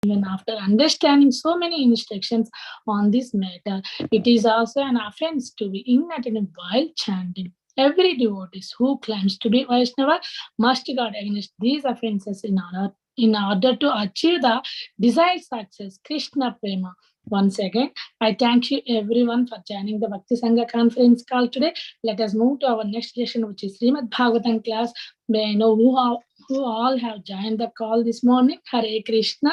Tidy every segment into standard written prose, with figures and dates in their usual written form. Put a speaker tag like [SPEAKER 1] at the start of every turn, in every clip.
[SPEAKER 1] even after understanding so many instructions on this matter. It is also an offense to be inattentive while chanting. Every devotee who claims to be Vaishnava must guard against these offenses in order to achieve the desired success, Krishna Prema. Once again, I thank you everyone for joining the Bhakti Sangha conference call today. Let us move to our next session, which is Srimad Bhagavatam class. May I know who all have joined the call this morning? Hare Krishna.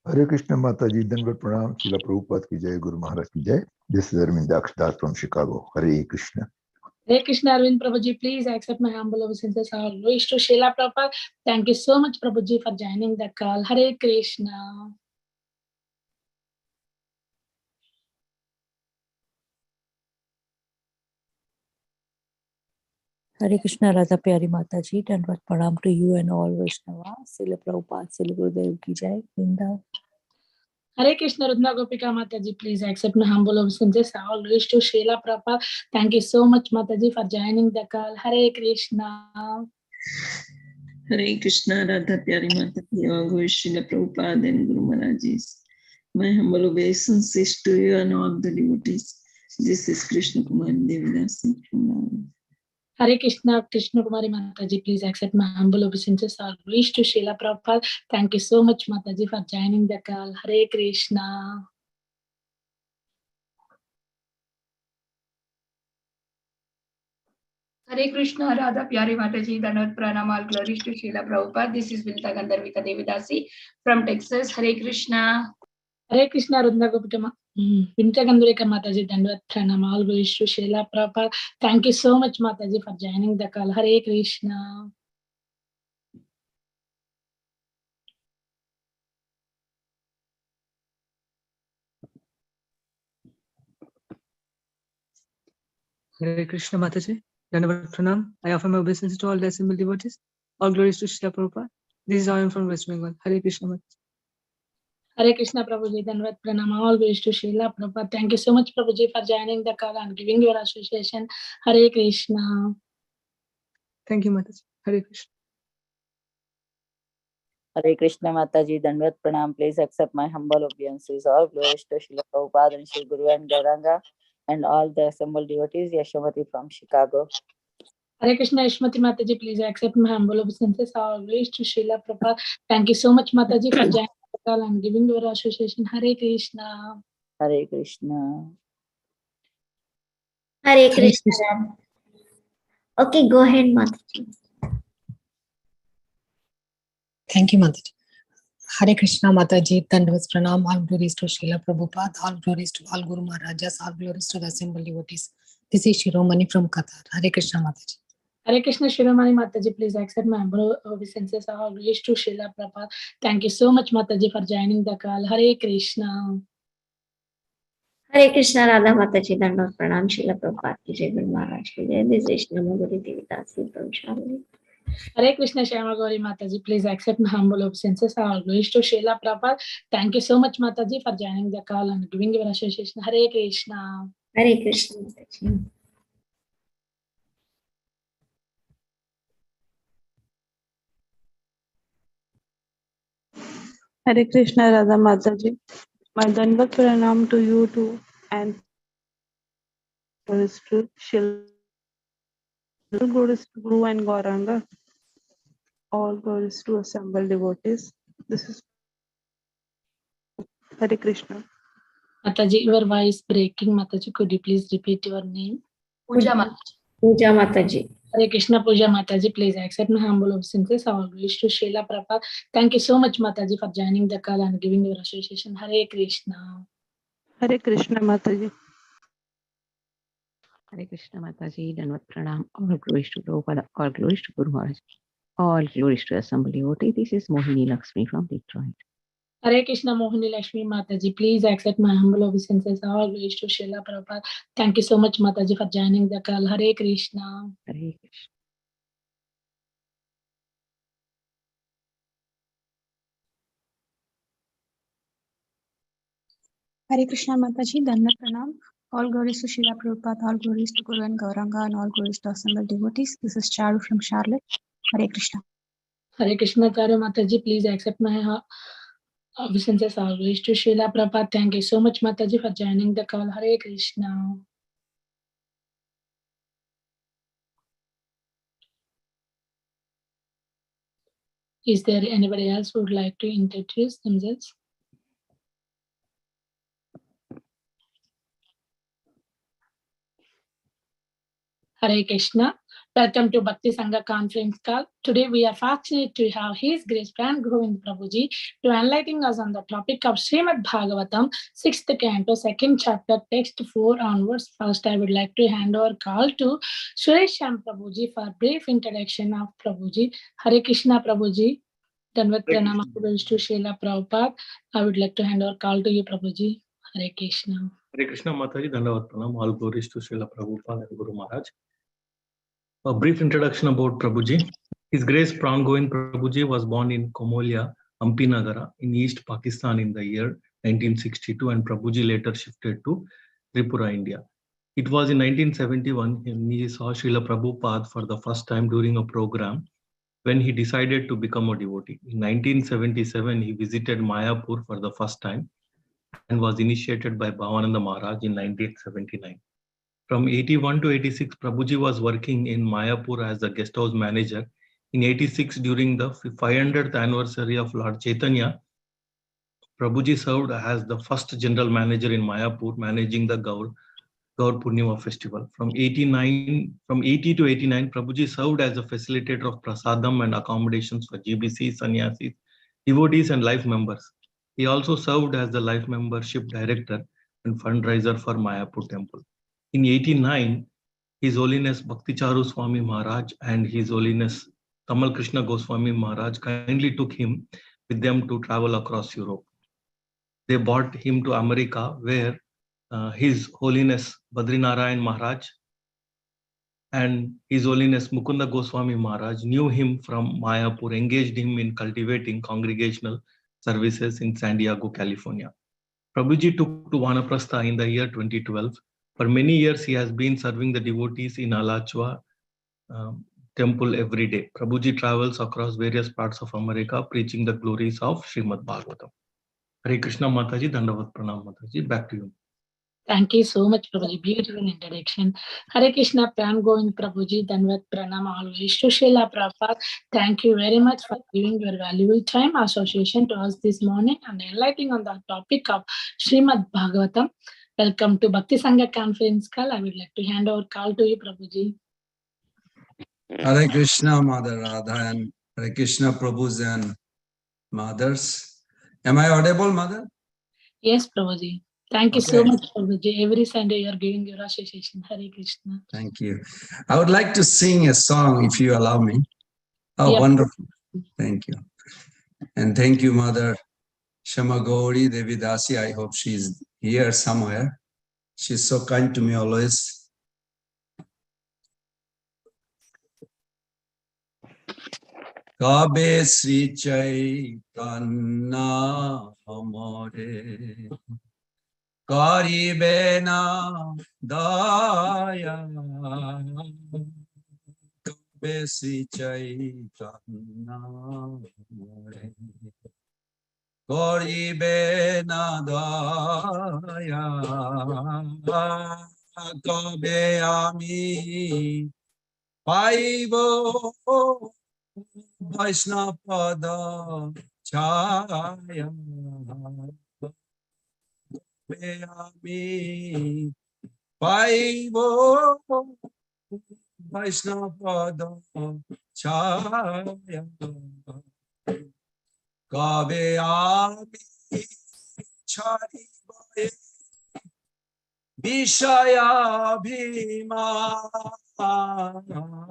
[SPEAKER 2] Hare Krishna Mataji, Dandavat Pranam, Srila Prabhupada ki jai, Guru Maharaj ki jai. This is Arvind Das from Chicago. Hare Krishna.
[SPEAKER 1] Hare Krishna, Arvind Prabhuji, please accept my humble obeisances. All glories to Srila Prabhupada. Thank you so much, Prabhuji, for joining the call. Hare Krishna.
[SPEAKER 3] Hare Krishna, Radha Pyari Mataji, Dandavat Pranam to you and all Vaishnavas. Srila Prabhupada, Srila Gurudev ki jai. Vrinda.
[SPEAKER 1] Hare Krishna, Rudna Gopika Mataji, please accept my humble obeisances. All glories to Srila Prabhupada. Thank you so much, Mataji, for joining the call. Hare Krishna.
[SPEAKER 4] Hare Krishna, Radha Pyari Mataji, all glories to Srila Prabhupada and Guru Maharajis. My humble obeisances to you and all the devotees. This is Krishna Kumari Devidasi from Nagaland.
[SPEAKER 1] Hare Krishna, Krishna Kumari Mataji, please accept my humble obeisances. All glories to Srila Prabhupada. Thank you so much, Mataji, for joining the call. Hare Krishna.
[SPEAKER 5] Hare Krishna, Radha Pyari Mataji, Dandavat Pranam, all glories to Srila Prabhupada. This is Vilta Gandharvika Devidasi from Texas. Hare Krishna.
[SPEAKER 1] Hare Krishna, Rudna Gopika Vinta Gandharvika Mataji, Dandavat Pranam, all glories to Srila Prabhupada. Thank you so much, Mataji, for joining the call. Hare Krishna.
[SPEAKER 6] Hare Krishna Mataji, Dandavat Pranam. I offer my obeisances to all the assembled devotees. All glories to Srila Prabhupada. This is Arvind from West Bengal. Hare Krishna Mataji.
[SPEAKER 1] Hare Krishna, Prabhuji, Dandavat Pranam, all glories to Srila Prabhupada. Thank you so much, Prabhuji, for joining the call and giving your association. Hare Krishna.
[SPEAKER 6] Thank you, Mataji. Hare Krishna.
[SPEAKER 3] Hare Krishna Mataji, Dandavat Pranam. Please accept my humble obeisances. All glories to Srila Prabhupada and Sri Guru and Gauranga and all the assembled devotees. Yashamati from Chicago.
[SPEAKER 1] Hare Krishna, Ishmati Mataji, please accept my humble obeisances. All glories to Srila Prabhupada. Thank you so much, Mataji, for joining the call and giving your association. Hare Krishna.
[SPEAKER 3] Hare Krishna.
[SPEAKER 7] Hare Krishna. Okay, go ahead, Mataji.
[SPEAKER 8] Thank you, Mataji. Hare Krishna Mataji, Dandavat Pranam, all glories to Srila Prabhupada, all glories to all Guru Maharajas, all glories to the assembled devotees. This is Shiromani from Qatar. Hare Krishna Mataji.
[SPEAKER 1] Hare Krishna, Shiromani Mataji, please accept my humble obeisances. All glories to Srila Prabhupada. Thank you so much, Mataji, for joining the call. Hare Krishna.
[SPEAKER 7] Hare Krishna, Radha Mataji, Dandavat Pranam, Srila Prabhupada ki jai, Guru Maharaj ki jai. This is Namaguri Devidasi from Charlotte.
[SPEAKER 1] Hare Krishna, Shyama Gauri Mataji, please accept my humble obeisances. All glories to Srila Prabhupada. Thank you so much, Mataji, for joining the call and giving your association. Hare Krishna.
[SPEAKER 7] Hare Krishna Mataji.
[SPEAKER 9] Hare Krishna Radha Mataji. My Dandavat Pranam to you too and glories to Shil. Glories to Guru and Gauranga. All glories to assembled devotees. This is Hare Krishna.
[SPEAKER 1] Mataji, your voice breaking. Mataji, could you please repeat your name?
[SPEAKER 5] Puja Mataji.
[SPEAKER 7] Puja Mataji.
[SPEAKER 1] Hare Krishna, Puja Mataji, please accept my humble obeisances. All glories to Srila Prabhupada. Thank you so much, Mataji, for joining the call and giving your association. Hare Krishna.
[SPEAKER 9] Hare Krishna Mataji.
[SPEAKER 10] Hare Krishna Mataji, Dandavat Pranam, all glories to Prabhupada, all glories to Guru Maharaj, all glories to assembled devotee. This is Mohini Lakshmi from Detroit.
[SPEAKER 1] Hare Krishna, Mohini Lakshmi Mataji, please accept my humble obeisances. All glories to Srila Prabhupada. Thank you so much, Mataji, for joining the call. Hare Krishna.
[SPEAKER 10] Hare Krishna.
[SPEAKER 11] Hare Krishna Mataji, Dandavat Pranam. All glories to Srila Prabhupada, all glories to Guru and Gauranga, and all glories to assembled devotees. This is Charu from Charlotte. Hare Krishna.
[SPEAKER 1] Hare Krishna Karya Mataji, please accept my obeisances always to Srila Prabhupada. Thank you so much, Mataji, for joining the call. Hare Krishna. Is there anybody else who would like to introduce themselves? Hare Krishna. Welcome to Bhakti Sangha conference call. Today we are fortunate to have His Grace Pran Govind Prabhuji to enlighten us on the topic of Srimad Bhagavatam 6th canto, 2nd chapter, text 4 onwards. First, I would like to hand over call to Suresham Prabhuji for brief introduction of Prabhuji. Hare Krishna Prabhuji. Danvat Pranam to Srila Prabhupada. I would like to hand over call to you, Prabhuji. Hare Krishna.
[SPEAKER 12] Hare Krishna Mataji, Dandavat Pranam. All glories to Srila Prabhupada and Guru Maharaj. A brief introduction about Prabhuji. His Grace Pran Govind Prabhuji was born in Komolia, Ampinagara in East Pakistan in the year 1962, and Prabhuji later shifted to Tripura, India. It was in 1971 when he saw Srila Prabhupada for the first time during a program when he decided to become a devotee. In 1977, he visited Mayapur for the first time and was initiated by Bhavananda Maharaj in 1979. From 81 to 86, Prabhuji was working in Mayapur as the guest house manager. In 86, during the 500th anniversary of Lord Chaitanya, Prabhuji served as the first general manager in Mayapur, managing the Gaur Purnima festival. From 80 to 89, Prabhuji served as a facilitator of prasadam and accommodations for GBC, sannyasis, devotees and life members. He also served as the life membership director and fundraiser for Mayapur temple. In 89, His Holiness Bhakticharu Swami Maharaj and His Holiness Tamal Krishna Goswami Maharaj kindly took him with them to travel across Europe. They brought him to America, where His Holiness Badrinarayan Maharaj and His Holiness Mukunda Goswami Maharaj knew him from Mayapur, engaged him in cultivating congregational services in San Diego, California. Prabhuji took to Vanaprastha in the year 2012. For many years, he has been serving the devotees in Alachua temple every day. Prabhuji travels across various parts of America, preaching the glories of Srimad Bhagavatam. Hare Krishna Mataji, Dandavat Pranam Mataji. Back to you.
[SPEAKER 1] Thank you so much, Prabhuji. Beautiful introduction. Hare Krishna, Pran Govind Prabhuji, Dandavat Pranam always to Srila Prabhupada. Thank you very much for giving your valuable time association to us this morning and enlightening on the topic of Srimad Bhagavatam. Welcome to Bhakti Sangha conference call. I would like to hand over call to you, Prabhuji.
[SPEAKER 13] Hare Krishna, Mother Radha, and Hare Krishna, Prabhus and mothers. Am I audible, Mother?
[SPEAKER 1] Yes, Prabhuji. Thank you so much, Prabhuji. Every Sunday you are giving your association. Hare Krishna.
[SPEAKER 13] Thank you. I would like to sing a song, if you allow me. Oh, yep. Wonderful. Thank you. And thank you, Mother Shama Gauri Devidasi. I hope she's here somewhere. She's so kind to me always. Kabe Sri Chaitanya Amore Karibena Daya Kabe Sri Chaitanya Amore Karibena Daya Kabe Ami Paivo Vaishnapada Chaya Beami Paivo Vaishnapada Chaya Kaveami Chari Vishaya Bhima Kaveami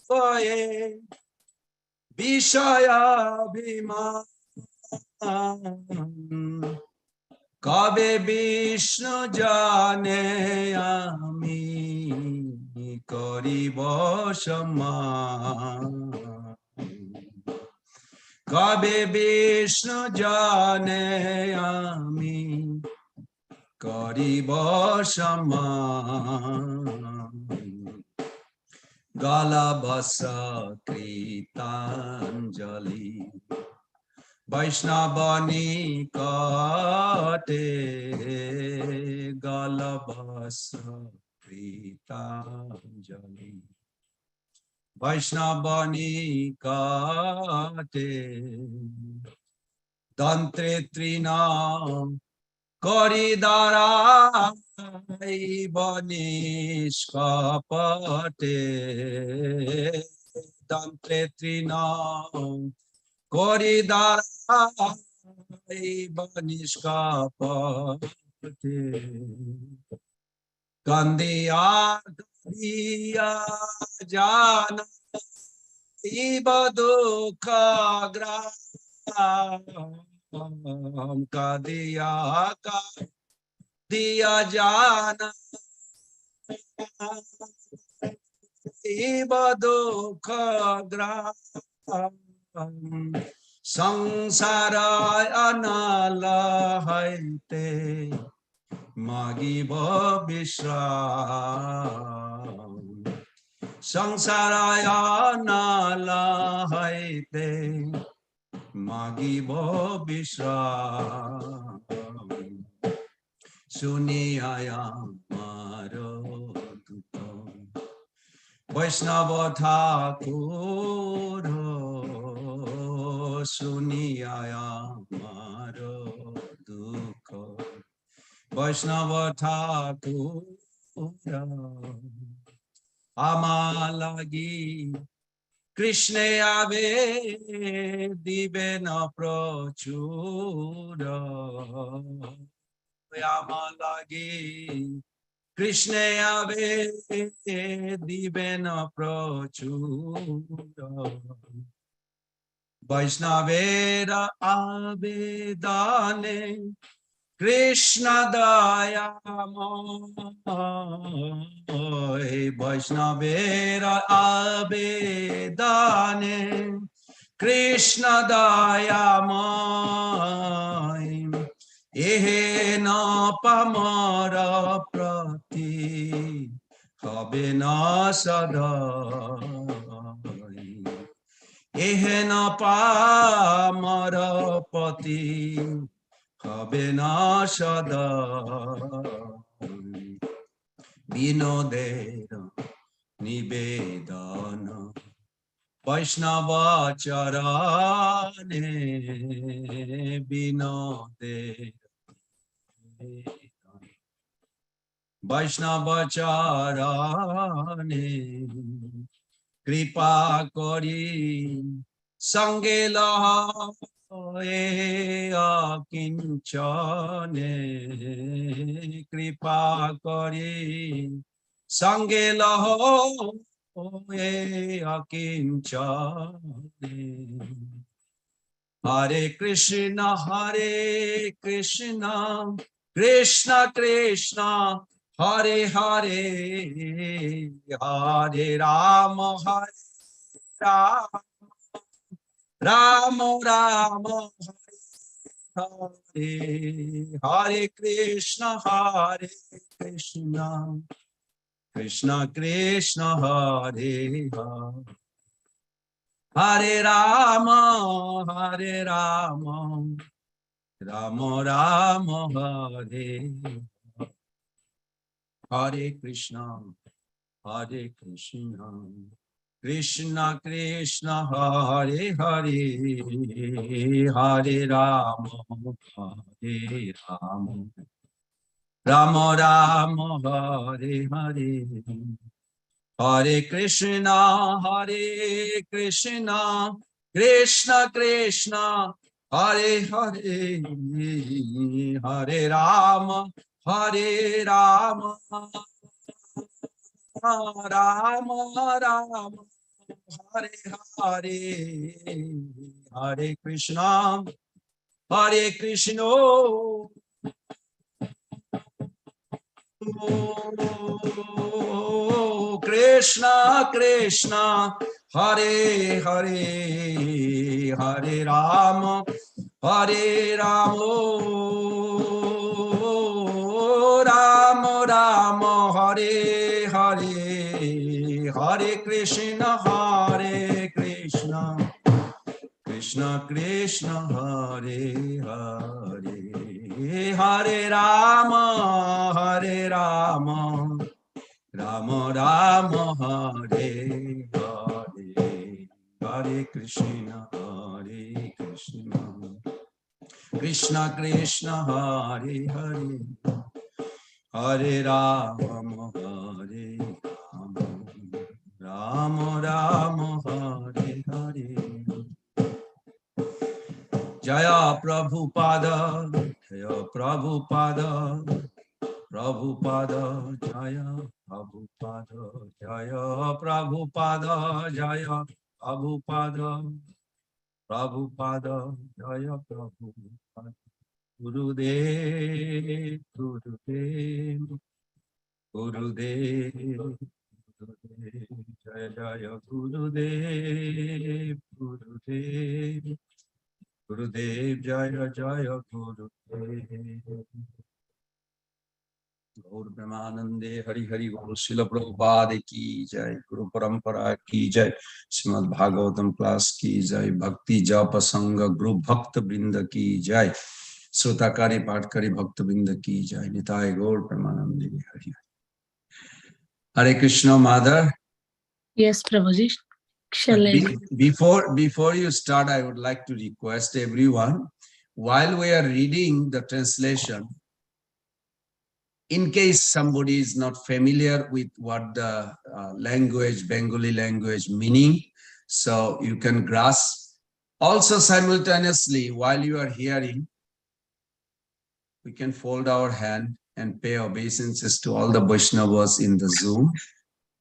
[SPEAKER 13] Chari Vishaya Bhima Kabe Vishnu Jane Ami Karibo Shama Kabe Vishnu Jane Ami Karibo Shama Galabhasa Kritanjali Vaishnavani Kate Galabhasa Kritanjali Vaishnavani Kate Dantre Trinam Koridarai Banishkapate Dantre Trinam Koridarai Banishkapate Kandiya Kandiya Jana Ibadukha Gram Kadiya Kadiya Jana Ibadukha Gram Sangsara Anala Haite Magiba Vishram Sangsarayana lahaite Magibo Vishram Suniyaya Maro Duto Vaishnava Thakuro Suniyaya Maro Duto Vaishnava Thakuro Amalagi Krishna ave dibe na prochura Amalagi Krishna ave dibe na prochura Vaishnavera abedane Krishna daya moy Vaishnavera abedane Krishna daya moy Ehe na pamara prati Habe na sadai Ehe na pamara pati Habe na sadai Vinodera Nivedana Vaishnava Charane Vinodera Vaishnava Charane Kripa Kori Sangela Akinchane Kripa Kori Sangela Akinchane Hare Krishna Krishna Krishna Hare Hare Hare Rama Rama Rama Hare Hare Krishna Krishna Krishna Hare Hare Hare Rama Rama Rama Hare Hare Krishna Krishna Krishna Hare Hare Hare Rama Rama Rama Hare Hare Hare Krishna Krishna Krishna Hare Hare Hare Rama Rama Rama Hare Hare Hare Krishna Krishna Krishna Hare Hare Hare Rama Rama Rama Hare Hare Hare Krishna, Krishna Krishna, Hare Hare, Hare Rama, Rama Rama, Hare Hare, Hare Krishna, Krishna Krishna, Hare Hare, Hare Rama, Rama Rama, Hare Hare. Jaya Prabhupada, Jaya Prabhupada, Prabhupada, Jaya Prabhupada, Jaya Prabhupada, Jaya Prabhupada, Prabhupada, Jaya Prabhupada. Gurudev, Gurudev, Gurudev, Gurudev, Jaya Jaya Gurudev, Gurudev, Gurudev, Jaya Jaya Gurudev. Gaur Premanande, Hari Hari Guru Srila Prabhupada ki jai, Guru Parampara ki jai, Srimad Bhagavatam class ki jai, Bhakti Japa Sangha Guru Bhakta Brinda ki jai, Srotakari Patkari Bhakta Brinda ki jai, Nitai Gaur Premanande, Hari Hare Krishna, Mother.
[SPEAKER 1] Yes, Prabhuji.
[SPEAKER 13] Before you start, I would like to request everyone, while we are reading the translation, in case somebody is not familiar with what the language, Bengali language meaning, so you can grasp. Also simultaneously, while you are hearing, we can fold our hand and pay obeisances to all the Vaishnavas in the Zoom.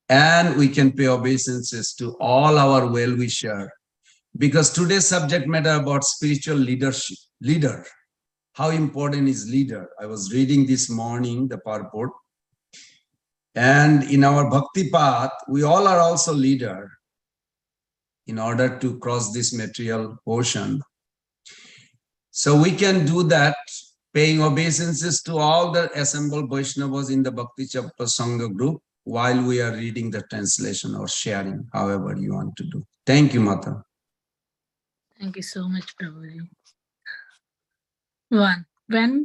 [SPEAKER 13] And we can pay obeisances to all our well-wisher, because today's subject matter about spiritual leadership, leader. How important is leader? I was reading this morning the purport, and in our bhakti path, we all are also leader in order to cross this material ocean. So we can do that, paying obeisances to all the assembled Vaishnavas in the Bhakti Chappa Sangha group, while we are reading the translation or sharing, however you want to do. Thank you, Mata.
[SPEAKER 1] Thank you so much, Prabhuji. One, when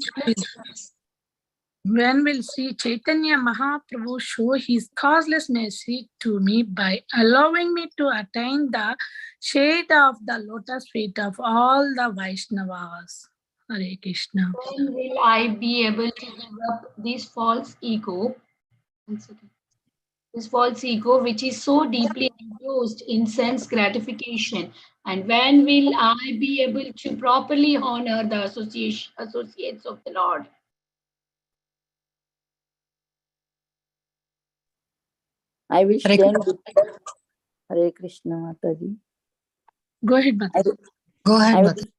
[SPEAKER 1] will Sri Chaitanya Mahaprabhu show his causeless mercy to me by allowing me to attain the shade of the lotus feet of all the Vaishnavas? Hare Krishna.
[SPEAKER 5] When will I be able to give up this false ego? This false ego, which is so deeply enclosed in sense gratification, and when will I be able to properly honor the associates of the Lord?
[SPEAKER 3] I will stand. Hare Krishna, Mataji.
[SPEAKER 1] Go ahead, Mataji.
[SPEAKER 8] Go ahead, Mataji.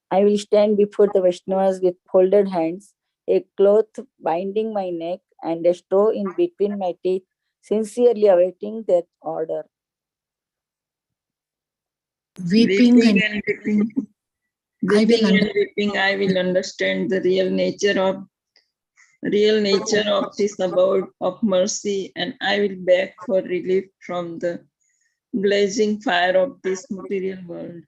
[SPEAKER 3] I will stand before the Vaishnavas with folded hands, a cloth binding my neck, and a straw in between my teeth, sincerely awaiting their order.
[SPEAKER 4] Weeping and weeping, I will understand the real nature of this abode of mercy, and I will beg for relief from the blazing fire of this material world.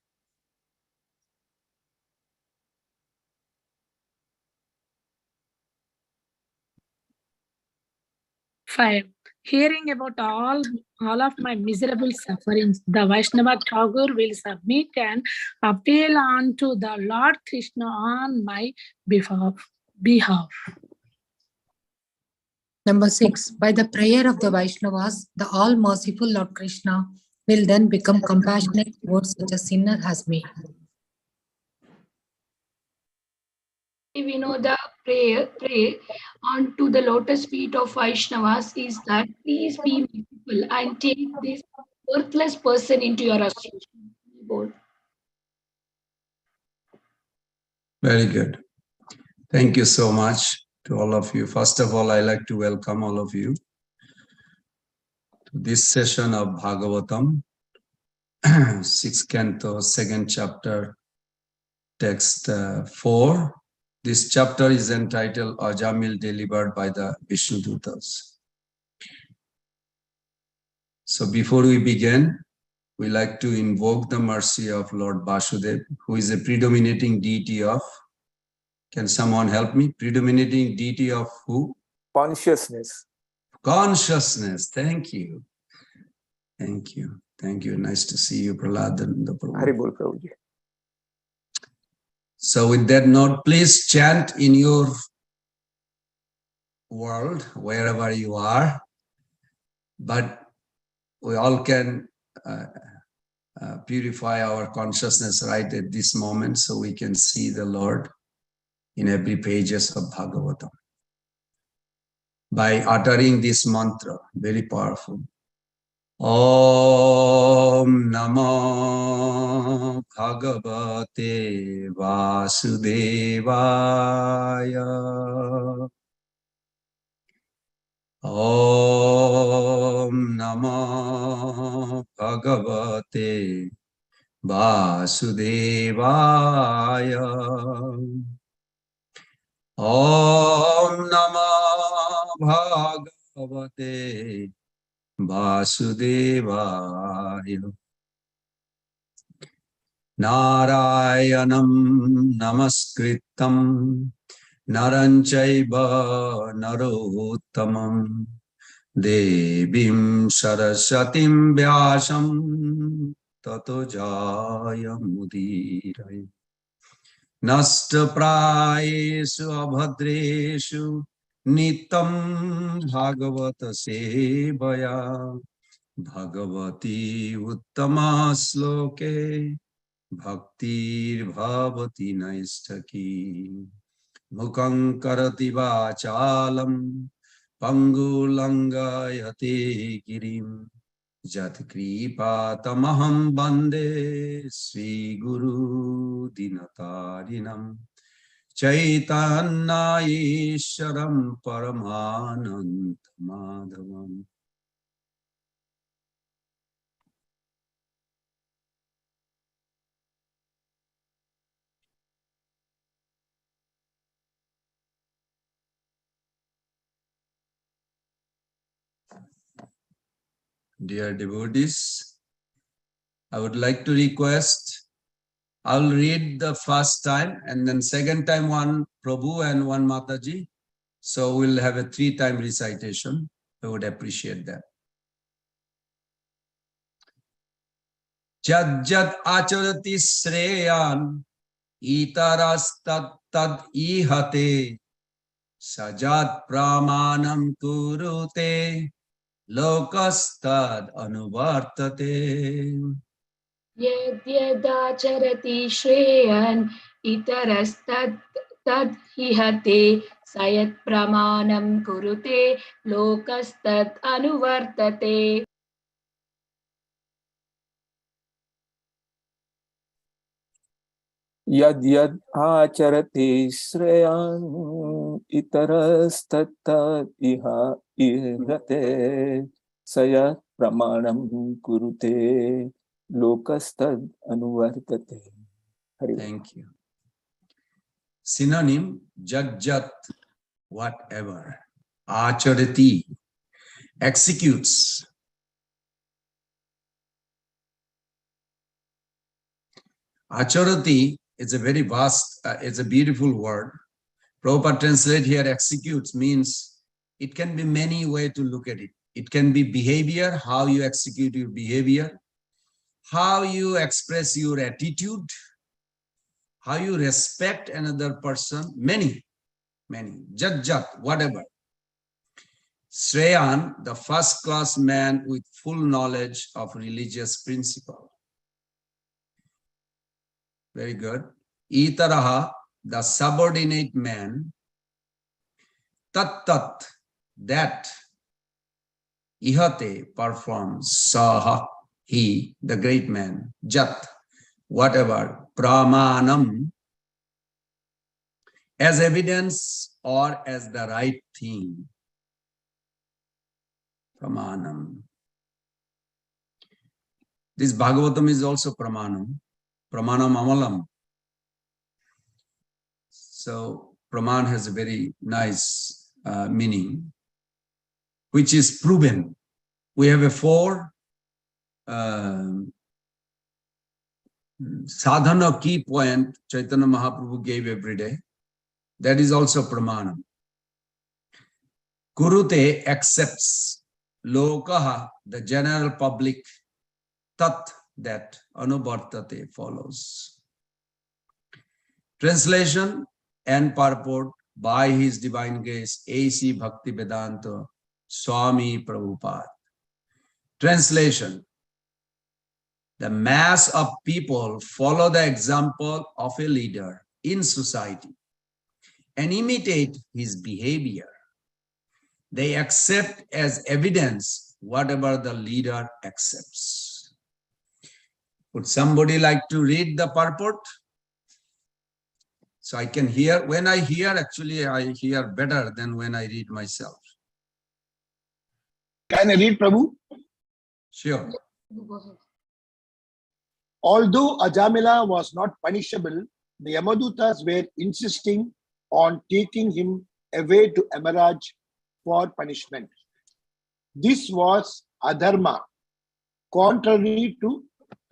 [SPEAKER 1] Five, hearing about all of my miserable sufferings, the Vaishnava Thakur will submit and appeal unto the Lord Krishna on my behalf.
[SPEAKER 8] Number 6, by the prayer of the Vaishnavas, the all-merciful Lord Krishna will then become compassionate towards such a sinner as me.
[SPEAKER 5] We know the prayer onto the lotus feet of Vaishnavas is that please be merciful and take this worthless person into your association.
[SPEAKER 13] Very good. Thank you so much to all of you. First of all, I'd like to welcome all of you to this session of Bhagavatam, 6th canto, 2nd chapter, text 4. This chapter is entitled Ajamil delivered by the Vishnudutas. So before we begin, we like to invoke the mercy of Lord Vasudev, who is a predominating deity of, can someone help me? Predominating deity of who?
[SPEAKER 14] Consciousness.
[SPEAKER 13] Consciousness. Thank you. Thank you. Thank you. Nice to see you, Prahlad.
[SPEAKER 14] Haribol Prabhuji.
[SPEAKER 13] So with that note, please chant in your world, wherever you are. But we all can purify our consciousness right at this moment so we can see the Lord in every pages of Bhagavatam. By uttering this mantra, very powerful. Om Namo Bhagavate Vasudevaya. Om Namo Bhagavate Vasudevaya. Om Namo Bhagavate Vasudevaya. Narayanam Namaskritam Naranchaiva Narottamam Devim Saraswatim Vyasam Tato Jayamudiraya. Nastaprayeshu abhadreshu nitam bhagavata sevaya bhagavati uttama sloke bhaktir bhavati naistaki mukhaṁ karati vachalam pangulangayate girim Jat kripatamaham bande Sri Guru Dinatarinam Chaitanya Isharam Paramananda Madhavam. Dear devotees, I would like to request, I'll read the first time and then second time one Prabhu and one Mataji. So we'll have a 3-time recitation. I would appreciate that. Jad jad acharati sreyan itaras tad tad ihate sajat pramanam kurute lokastad anuvartate.
[SPEAKER 5] Yadyadacharati shreyan itarastad tad hihate sayat pramanam kurute lokastad anuvartate.
[SPEAKER 14] Yad yad acharati shreyan itarastattat iha ihate sayat pramanam kurute lokastad anuvartate.
[SPEAKER 13] Thank you. Synonym, jat, whatever. Acharati, executes. Acharati is a very vast, it's a beautiful word. Prabhupada translate here, executes means it can be many ways to look at it. It can be behavior, how you execute your behavior, how you express your attitude, how you respect another person, many, jat, whatever. Shreyan, the first-class man with full knowledge of religious principle. Very good. Itaraha, the subordinate man. Tat, that. Ihate, performs. Saha, he, the great man. Jat, whatever. Pramanam, as evidence or as the right thing. Pramanam. This Bhagavatam is also Pramanam. Pramanam Amalam. So Praman has a very nice meaning, which is proven. We have a 4 sadhana key point Chaitanya Mahaprabhu gave every day. That is also pramanam. Kurute accepts, lokaha, the general public, tat, that, anubartate, follows. Translation and purport by His Divine Grace, A.C. Bhaktivedanta Swami Prabhupada. Translation: the mass of people follow the example of a leader in society and imitate his behavior. They accept as evidence whatever the leader accepts. Would somebody like to read the purport? So I can hear. When I hear, actually, I hear better than when I read myself.
[SPEAKER 15] Can I read, Prabhu?
[SPEAKER 13] Sure.
[SPEAKER 15] Although Ajamila was not punishable, the Yamadutas were insisting on taking him away to Yamaraj for punishment. This was adharma, contrary to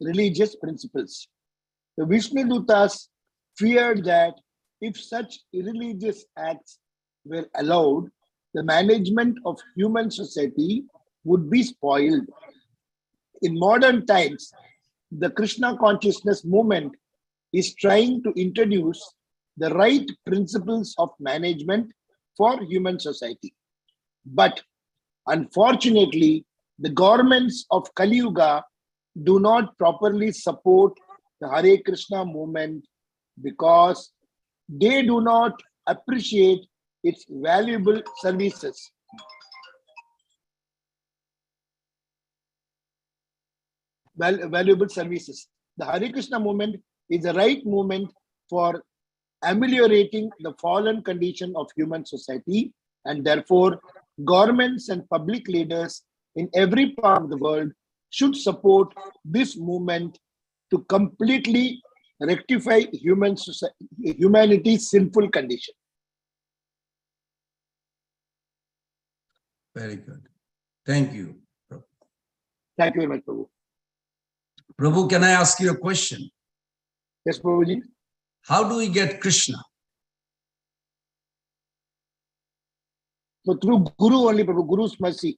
[SPEAKER 15] religious principles. The Vishnudutas feared that if such irreligious acts were allowed, the management of human society would be spoiled. In modern times, the Krishna consciousness movement is trying to introduce the right principles of management for human society. But unfortunately, the governments of Kali Yuga do not properly support the Hare Krishna movement because they do not appreciate its valuable services. Valuable services. The Hare Krishna movement is the right movement for ameliorating the fallen condition of human society, and therefore governments and public leaders in every part of the world should support this movement to completely rectify humanity's sinful condition.
[SPEAKER 13] Very good. Thank you, Prabhu.
[SPEAKER 15] Thank you very much, Prabhu.
[SPEAKER 13] Prabhu, can I ask you a question?
[SPEAKER 15] Yes, Prabhuji.
[SPEAKER 13] How do we get Krishna?
[SPEAKER 15] So through Guru only, Prabhu, Guru's mercy.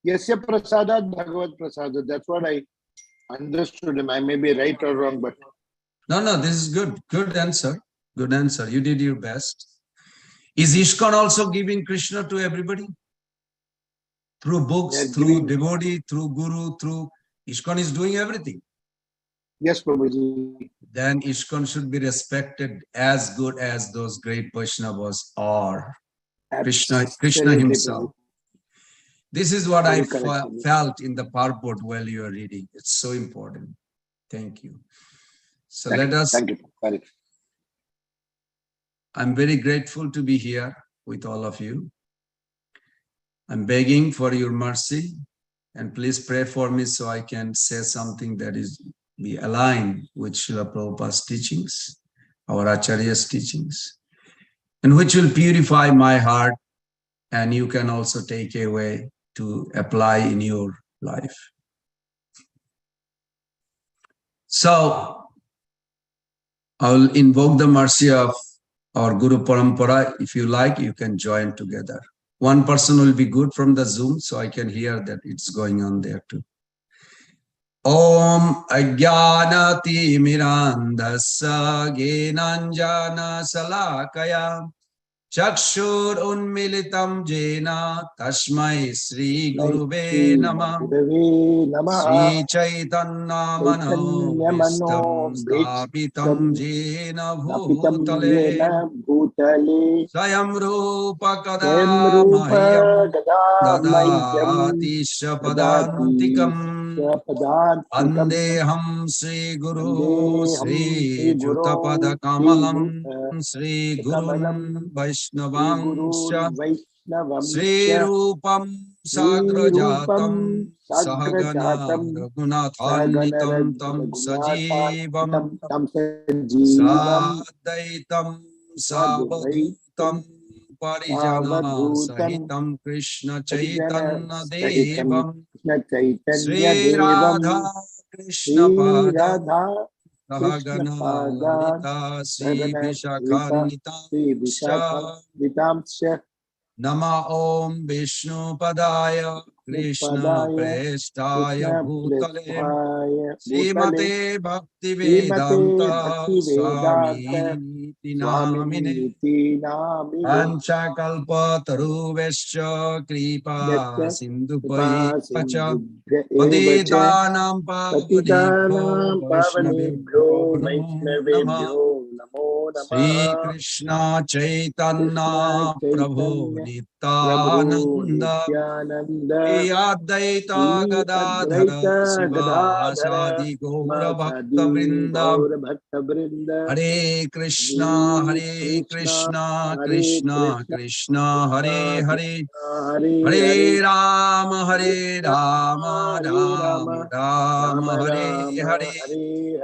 [SPEAKER 15] Yasya prasadat bhagavad prasadat. That's what I understood him. I may be right or wrong, but...
[SPEAKER 13] No, this is good. Good answer. Good answer. You did your best. Is ISKCON also giving Krishna to everybody? Through books, through devotee, through Guru, through... ISKCON is doing everything.
[SPEAKER 15] Yes, Prabhuji.
[SPEAKER 13] Then ISKCON should be respected as good as those great Vaishnavas are. Krishna himself. This is what I felt in the purport while you are reading. It's so important. Thank you. So let us...
[SPEAKER 15] Thank you.
[SPEAKER 13] I'm very grateful to be here with all of you. I'm begging for your mercy, and please pray for me so I can say something that is be aligned with Srila Prabhupada's teachings, our Acharya's teachings, and which will purify my heart, and you can also take away to apply in your life. So I will invoke the mercy of our Guru Parampara. If you like, you can join together. One person will be good from the Zoom, so I can hear that it's going on there too. Om Ajnanati Mirandhasa Genanjana Salakaya Chakshur Unmilitam Jena Tashmai Sri Guruve Namah Sri Chaitanya Mano Vistam Stapitam Jena Bhutale Sayam Rupa Kada Mahyam Dadati Shapadantikam Andeham Sri Guru Sri Jutapada Kamalam Sri Gurun Vaishnavanscha Sri Rupam Sagrajatam Sahagana Raghunathannitam Tam Sajivam Sadaitam Savadutam Parijana Sahitam Krishna Chaitanya Devam
[SPEAKER 15] Krishna Chaitanya
[SPEAKER 13] Sri
[SPEAKER 15] Devam
[SPEAKER 13] Radha Krishna
[SPEAKER 15] Sri
[SPEAKER 13] Pada
[SPEAKER 15] Radha Krishna
[SPEAKER 13] Sahagana
[SPEAKER 15] Pada
[SPEAKER 13] Lalita Sri
[SPEAKER 15] Sarana Lita Sri Vishakam
[SPEAKER 13] Vishakanitamsha
[SPEAKER 15] Vitamsya
[SPEAKER 13] Nama Om Vishnu Padaya Krishna
[SPEAKER 15] Padaya
[SPEAKER 13] Prestaya
[SPEAKER 15] Krishna
[SPEAKER 13] Bhutale
[SPEAKER 15] Prithaya Bhutale
[SPEAKER 13] Srimate Bhakti
[SPEAKER 15] Srimate
[SPEAKER 13] Vedanta
[SPEAKER 15] Bhakti Vedanta
[SPEAKER 13] Swami Namine
[SPEAKER 15] Swamini Namine
[SPEAKER 13] Panchakalpa Taruvescha Kripa
[SPEAKER 15] Yatya
[SPEAKER 13] Sindhupai
[SPEAKER 15] Kripa
[SPEAKER 13] Pacha
[SPEAKER 15] Sindhubhya Evacha
[SPEAKER 13] Patitanam Pavanebhyo
[SPEAKER 15] Patitanam
[SPEAKER 13] Vaishnavebhyo
[SPEAKER 15] Pavanebhyo
[SPEAKER 13] Namo Namah
[SPEAKER 15] Vaishnavebhyo Namo
[SPEAKER 13] Sri
[SPEAKER 15] Namaha
[SPEAKER 13] Krishna
[SPEAKER 15] Krishna
[SPEAKER 13] Chaitanya Prabhu
[SPEAKER 15] Chaitanya Prabhu
[SPEAKER 13] Nityananda
[SPEAKER 15] Nityananda
[SPEAKER 13] Shri Advaita
[SPEAKER 15] Sri
[SPEAKER 13] Gadadhara
[SPEAKER 15] Advaita Gadadhara
[SPEAKER 13] Sivasadi Gaura Bhakta
[SPEAKER 15] Vasadi
[SPEAKER 13] Vrinda
[SPEAKER 15] Gaura Bhakta Vrinda Hare
[SPEAKER 13] Hare
[SPEAKER 15] Krishna
[SPEAKER 13] Krishna
[SPEAKER 15] Hare
[SPEAKER 13] Krishna
[SPEAKER 15] Krishna
[SPEAKER 13] Krishna Hare
[SPEAKER 15] Krishna
[SPEAKER 13] Hare
[SPEAKER 15] Krishna Hare
[SPEAKER 13] Hare
[SPEAKER 15] Hare Hare
[SPEAKER 13] Rama
[SPEAKER 15] Rama Hare
[SPEAKER 13] Rama
[SPEAKER 15] Rama
[SPEAKER 13] Rama
[SPEAKER 15] Rama
[SPEAKER 13] Hare
[SPEAKER 15] Rama
[SPEAKER 13] Hare
[SPEAKER 15] Hare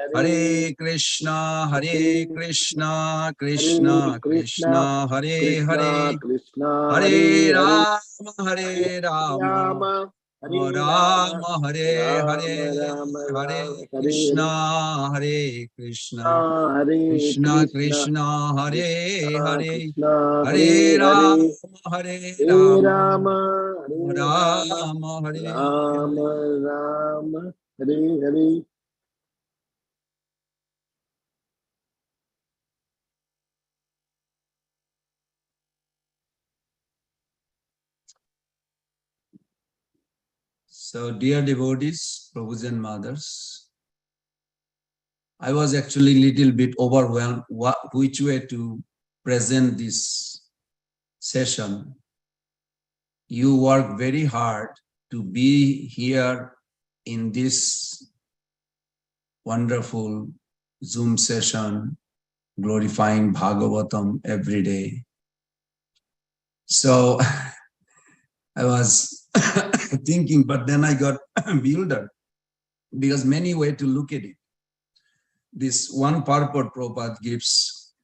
[SPEAKER 15] Hare
[SPEAKER 13] Hare Krishna Hare
[SPEAKER 15] Hare
[SPEAKER 13] Krishna
[SPEAKER 15] Hare
[SPEAKER 13] Krishna
[SPEAKER 15] Krishna
[SPEAKER 13] Krishna Hare
[SPEAKER 15] Krishna
[SPEAKER 13] Hare
[SPEAKER 15] Krishna
[SPEAKER 13] Hare
[SPEAKER 15] Hare Hare
[SPEAKER 13] Rama
[SPEAKER 15] Hare
[SPEAKER 13] Hare Rama
[SPEAKER 15] Rama Hare Rama
[SPEAKER 13] Rama Hare
[SPEAKER 15] Rama
[SPEAKER 13] Hare
[SPEAKER 15] Rama
[SPEAKER 13] Hare
[SPEAKER 15] Rama Hare Hare
[SPEAKER 13] Krishna Hare Krishna
[SPEAKER 15] Hare
[SPEAKER 13] Krishna
[SPEAKER 15] Krishna
[SPEAKER 13] Krishna Hare
[SPEAKER 15] Krishna
[SPEAKER 13] Hare
[SPEAKER 15] Krishna
[SPEAKER 13] Hare
[SPEAKER 15] Hare Hare
[SPEAKER 13] Hare
[SPEAKER 15] Hare
[SPEAKER 13] Rama
[SPEAKER 15] Rama Hare Rama
[SPEAKER 13] Rama Hare
[SPEAKER 15] Rama Rama Hare Hare.
[SPEAKER 13] So, dear devotees, Prabhus and mothers, I was actually a little bit overwhelmed which way to present this session. You work very hard to be here in this wonderful Zoom session, glorifying Bhagavatam every day. So I was thinking, but then I got bewildered because many ways to look at it. This one purport Prabhupada gives.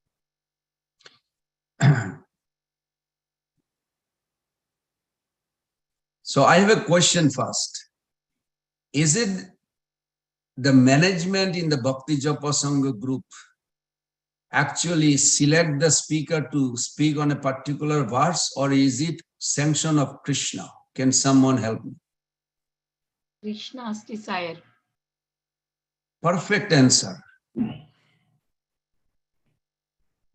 [SPEAKER 13] So I have a question first. Is it the management in the Bhakti Japa Sangha group actually select the speaker to speak on a particular verse, or is it sanction of Krishna? Can someone help me?
[SPEAKER 5] Krishna's desire.
[SPEAKER 13] Perfect answer.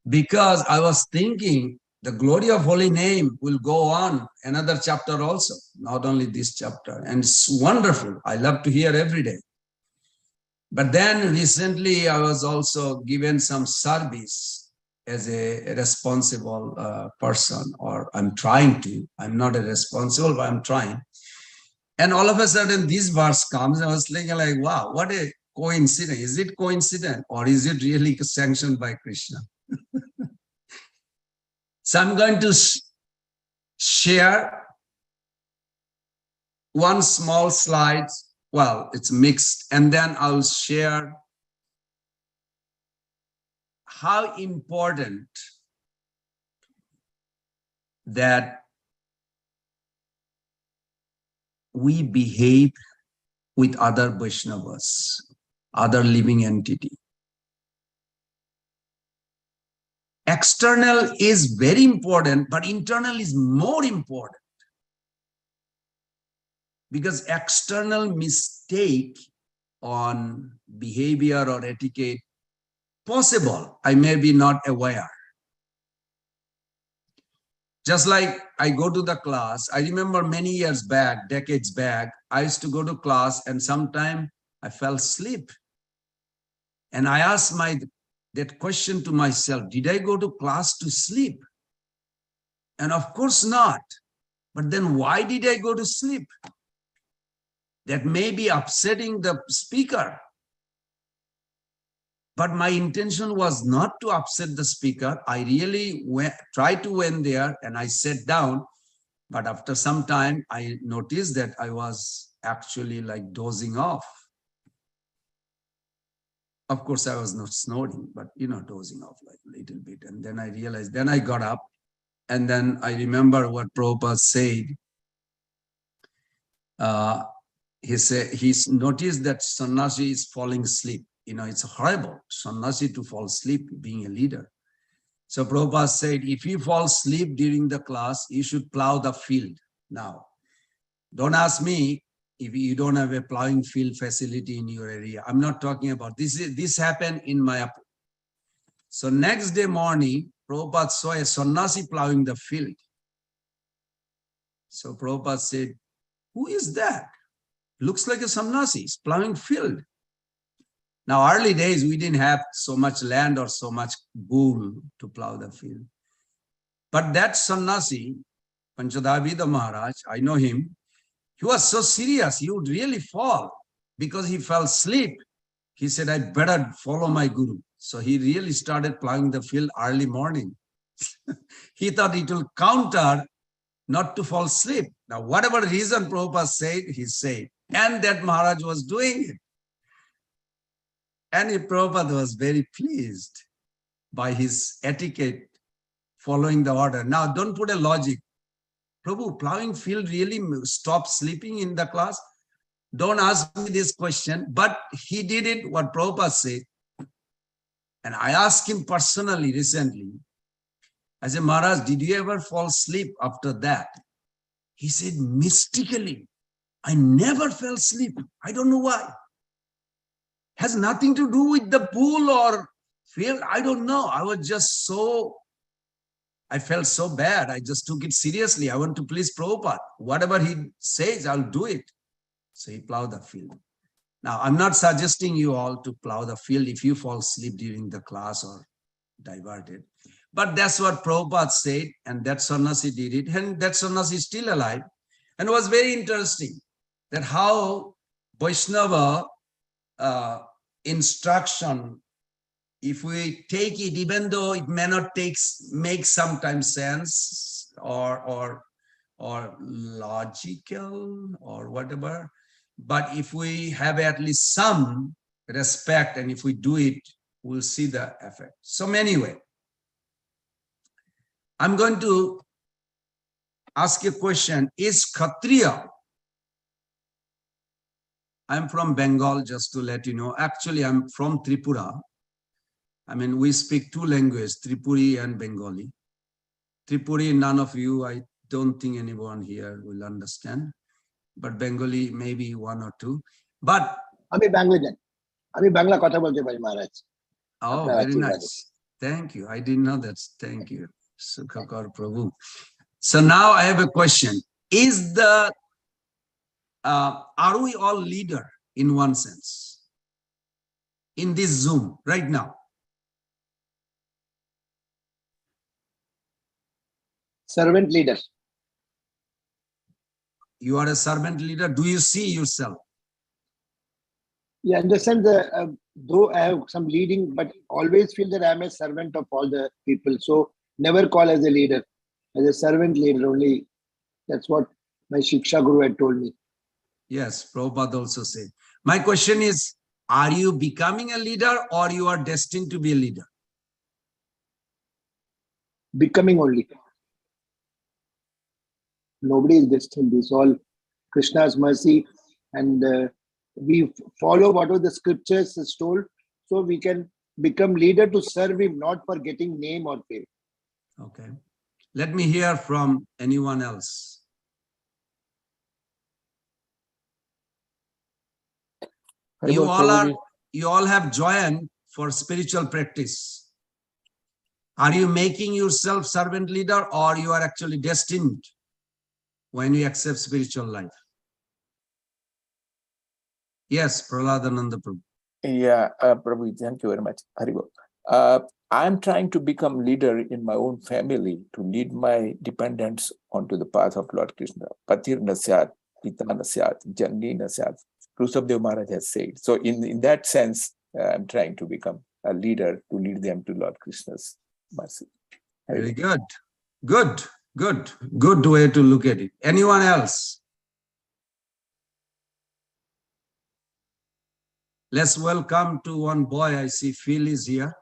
[SPEAKER 13] Because I was thinking the glory of holy name will go on another chapter also, not only this chapter. And it's wonderful. I love to hear every day. But then recently I was also given some service as a responsible person, or I'm trying to. I'm not a responsible, but I'm trying. And all of a sudden this verse comes. I was thinking like, wow, what a coincidence. Is it coincidence, or is it really sanctioned by Krishna? So I'm going to share one small slide. Well, it's mixed. And then I'll share how important that we behave with other Vaishnavas, other living entity. External is very important, but internal is more important. Because external mistake on behavior or etiquette, possible, I may be not aware. Just like I go to the class, I remember many years back, decades back, I used to go to class and sometime I fell asleep. And I asked that question to myself, did I go to class to sleep? And of course not. But then why did I go to sleep? That may be upsetting the speaker. But my intention was not to upset the speaker. I really tried to went there and I sat down. But after some time, I noticed that I was actually like dozing off. Of course, I was not snoring, but dozing off like a little bit. And then I realized, then I got up and then I remember what Prabhupada said. he's noticed that sannyasi is falling asleep. You know, it's horrible, sannyasi to fall asleep being a leader. So Prabhupada said, if you fall asleep during the class, you should plow the field. Now, don't ask me if you don't have a plowing field facility in your area. I'm not talking about this. This happened in Mayapur. So next day morning, Prabhupada saw a sannyasi plowing the field. So Prabhupada said, who is that? Looks like a sannyasi, he's plowing field. Now, early days, we didn't have so much land or so much bull to plow the field. But that sannyasi, Panchadavida Maharaj, I know him, he was so serious, he would really fall because he fell asleep. He said, I better follow my guru. So he really started plowing the field early morning. He thought it will counter not to fall asleep. Now, whatever reason Prabhupada said, he said. And that Maharaj was doing it. And Prabhupada was very pleased by his etiquette, following the order. Now, don't put a logic. Prabhu, plowing field really stop sleeping in the class? Don't ask me this question, but he did it, what Prabhupada said. And I asked him personally recently, I said, Maharaj, did you ever fall asleep after that? He said, mystically, I never fell asleep. I don't know why. Has nothing to do with the pool or field. I don't know. I was just I felt so bad. I just took it seriously. I want to please Prabhupada. Whatever he says, I'll do it. So he plowed the field. Now, I'm not suggesting you all to plow the field if you fall asleep during the class or diverted. But that's what Prabhupada said, and that sannyasi did it, and that sannyasi is still alive. And it was very interesting that how Vaishnava instruction, if we take it, even though it may not make sometimes sense or logical or whatever, but if we have at least some respect and if we do it, we'll see the effect. So anyway, I'm going to ask a question. Is Kshatriya? I'm from Bengal, just to let you know. Actually, I'm from Tripura. I mean, we speak two languages, Tripuri and Bengali. Tripuri, none of you, I don't think anyone here will understand. But Bengali, maybe one or two. But
[SPEAKER 15] আমি বাংলা কথা বলতে পারি মহারাজ।
[SPEAKER 13] Oh, very nice. Thank you. I didn't know that. Thank you. Sukhakar Prabhu. So now I have a question. Is are we all leader in one sense? In this Zoom right now?
[SPEAKER 15] Servant leader.
[SPEAKER 13] You are a servant leader. Do you see yourself?
[SPEAKER 15] Yeah, in the sense, though I have some leading, but always feel that I am a servant of all the people. So never call as a leader, as a servant leader only. That's what my Shiksha Guru had told me.
[SPEAKER 13] Yes, Prabhupada also said. My question is, are you becoming a leader or you are destined to be a leader?
[SPEAKER 15] Becoming only. Nobody is destined. It's all Krishna's mercy, and we follow whatever the scriptures is told, so we can become leader to serve him, not for getting name or fame.
[SPEAKER 13] Okay. Let me hear from anyone else. You all have joined for spiritual practice. Are you making yourself servant leader or you are actually destined when you accept spiritual life? Yes, Praladananda Prabhu.
[SPEAKER 14] Yeah, Prabhu, thank you very much. Haribo. I'm trying to become leader in my own family to lead my dependents onto the path of Lord Krishna. Patir nasyat, pita nasyat, janni nasyat. Rushabdev Maharaj has said. So in that sense, I'm trying to become a leader to lead them to Lord Krishna's mercy.
[SPEAKER 13] Very good. Good way to look at it. Anyone else? Let's welcome to one boy. I see Phil is here.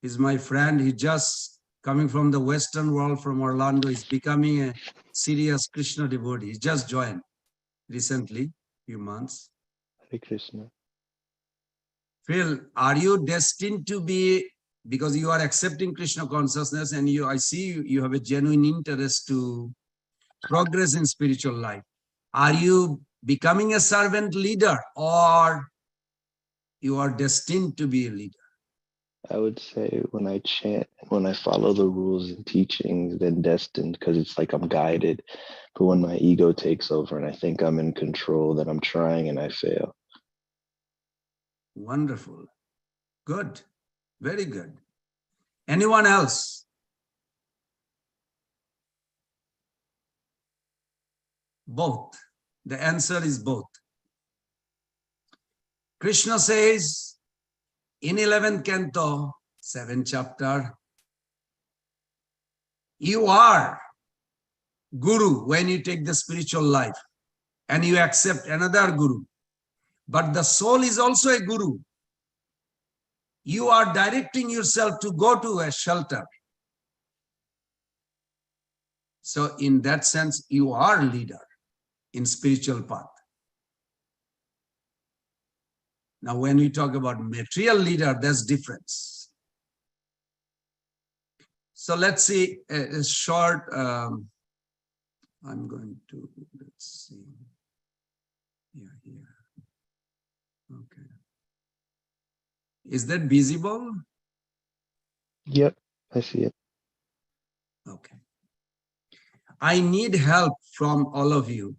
[SPEAKER 13] He's my friend. He just coming from the Western world, from Orlando. He's becoming a serious Krishna devotee. He just joined recently. few months.
[SPEAKER 16] Hare Krishna.
[SPEAKER 13] Phil, are you destined to be, because you are accepting Krishna consciousness and I see you have a genuine interest to progress in spiritual life. Are you becoming a servant leader or you are destined to be a leader?
[SPEAKER 16] I would say when I chant, when I follow the rules and teachings, then destined, because it's like I'm guided. But when my ego takes over and I think I'm in control, then I'm trying and I fail.
[SPEAKER 13] Wonderful. Good. Very good. Anyone else? Both. The answer is both. Krishna says in 11th canto, 7th chapter, you are guru when you take the spiritual life and you accept another guru. But the soul is also a guru. You are directing yourself to go to a shelter. So in that sense, you are a leader in spiritual path. Now, when we talk about material leader, there's difference. So let's see a short, I'm going to, let's see. Yeah, here. Okay. Is that visible?
[SPEAKER 16] Yep, I see it.
[SPEAKER 13] Okay. I need help from all of you.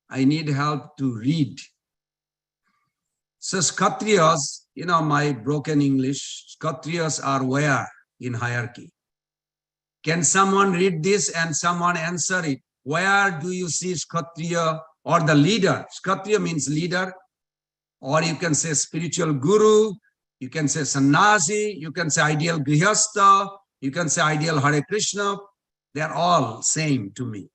[SPEAKER 13] I need help to read. So Kshatriyas, you know, my broken English, Kshatriyas are where in hierarchy? Can someone read this and someone answer it? Where do you see Kshatriya or the leader? Kshatriya means leader, or you can say spiritual guru, you can say sannyasi, you can say ideal grihastha, you can say ideal Hare Krishna. They're all same to me.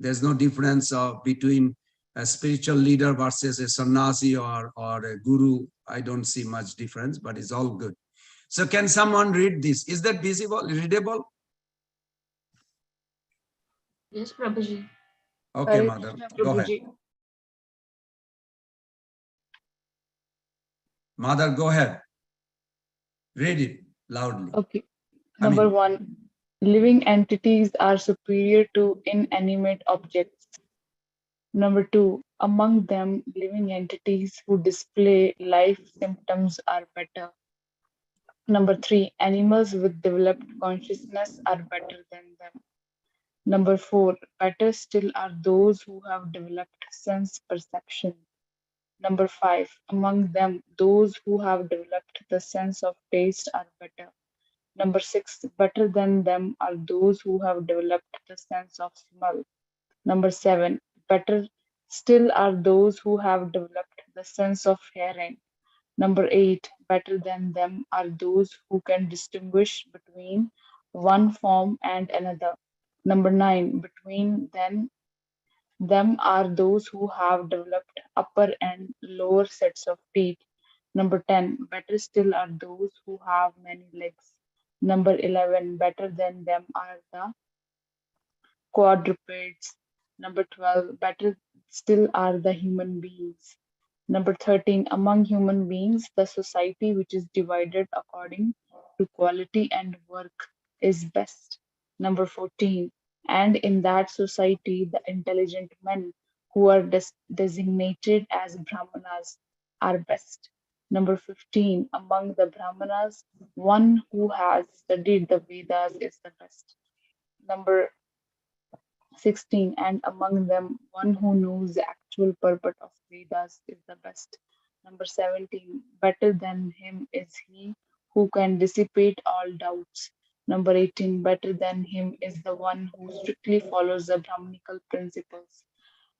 [SPEAKER 13] There's no difference between a spiritual leader versus a sannyasi or a guru. I don't see much difference, but it's all good. So can someone read this? Is that visible, readable?
[SPEAKER 5] Yes, Prabhuji.
[SPEAKER 13] Okay,
[SPEAKER 17] Hare
[SPEAKER 13] mother,
[SPEAKER 17] Krishna,
[SPEAKER 13] go ahead.
[SPEAKER 17] Prabhuji.
[SPEAKER 13] Mother, go ahead. Read it loudly.
[SPEAKER 17] Okay. Number 1, living entities are superior to inanimate objects. Number 2, among them, living entities who display life symptoms are better. Number 3, animals with developed consciousness are better than them. Number 4, better still are those who have developed sense perception. Number 5, among them, those who have developed the sense of taste are better. Number 6, better than them are those who have developed the sense of smell. Number 7, better still are those who have developed the sense of hearing. Number 8, better than them are those who can distinguish between one form and another. Number 9, between them are those who have developed upper and lower sets of teeth. Number 10, better still are those who have many legs. Number 11, better than them are the quadrupeds. Number 12, better still are the human beings. Number 13, among human beings, the society which is divided according to quality and work is best. Number 14, and in that society, the intelligent men who are designated as Brahmanas are best. Number 15, among the Brahmanas, one who has studied the Vedas is the best. Number 16, and among them, one who knows the actual purport of Vedas is the best. Number 17, better than him is he who can dissipate all doubts. Number 18, better than him is the one who strictly follows the Brahminical principles.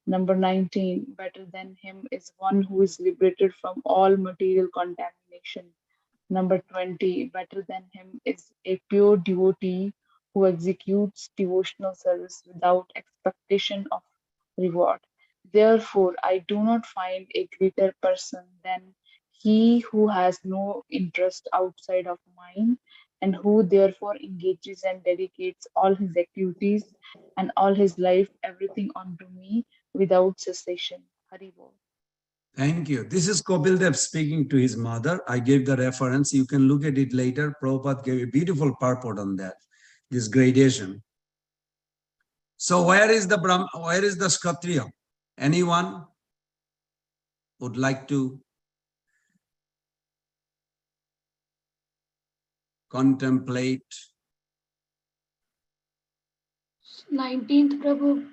[SPEAKER 17] Number 19, better than him is one who is liberated from all material contamination. Number 20, better than him is a pure devotee who executes devotional service without expectation of reward. Therefore, I do not find a greater person than he who has no interest outside of mine and who therefore engages and dedicates all his activities and all his life, everything unto me without cessation. Hari Bol.
[SPEAKER 13] Thank you. This is Kapil Dev speaking to his mother. I gave the reference. You can look at it later. Prabhupada gave a beautiful purport on that, this gradation. So where is the Brahma, where is the Kshatriya? Anyone would like to contemplate?
[SPEAKER 5] 19th Prabhu.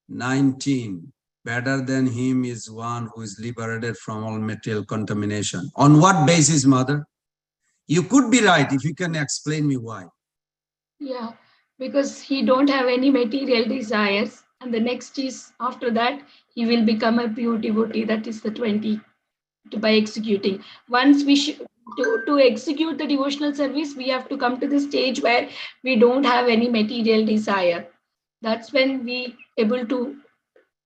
[SPEAKER 13] 19. Better than him is one who is liberated from all material contamination. On what basis, mother? You could be right if you can explain me why.
[SPEAKER 5] Yeah, because he don't have any material desires. And the next is, after that, he will become a pure devotee. That is the 20, by executing. Once we to execute the devotional service, we have to come to the stage where we don't have any material desire. That's when we able to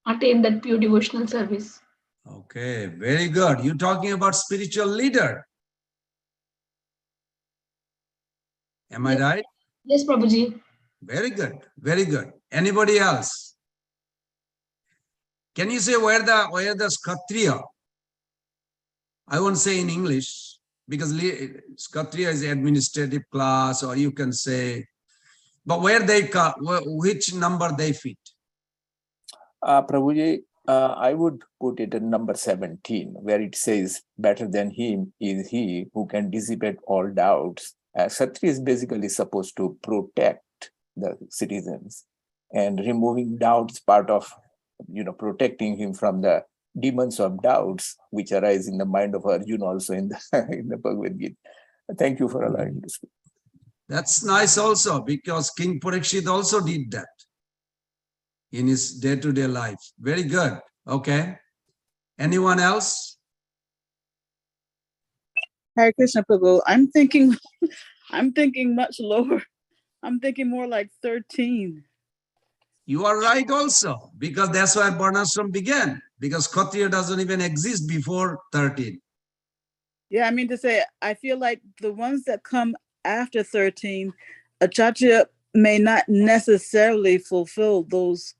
[SPEAKER 5] attain that pure devotional service.
[SPEAKER 13] Okay, very good. You're talking about spiritual leader. Am I right?
[SPEAKER 5] Yes, Prabhuji.
[SPEAKER 13] Very good, very good. Anybody else? Can you say where the Kshatriya? I won't say in English because Kshatriya is administrative class, or you can say, but where they come, which number they fit?
[SPEAKER 14] Prabhuji, I would put it at number 17, where it says, better than him is he who can dissipate all doubts. Kshatriya is basically supposed to protect the citizens, and removing doubts part of, protecting him from the demons of doubts which arise in the mind of Arjuna also in the, in the Bhagavad Gita. Thank you for allowing me to speak.
[SPEAKER 13] That's nice also, because King Parikshit also did that in his day-to-day life. Very good. Okay. Anyone else?
[SPEAKER 18] Hare Krishna Prabhu, I'm thinking much lower. I'm thinking more like 13.
[SPEAKER 13] You are right also, because that's why Varnashram began, because Kshatriya doesn't even exist before 13.
[SPEAKER 18] Yeah, I mean to say, I feel like the ones that come after 13, a Kshatriya may not necessarily fulfill those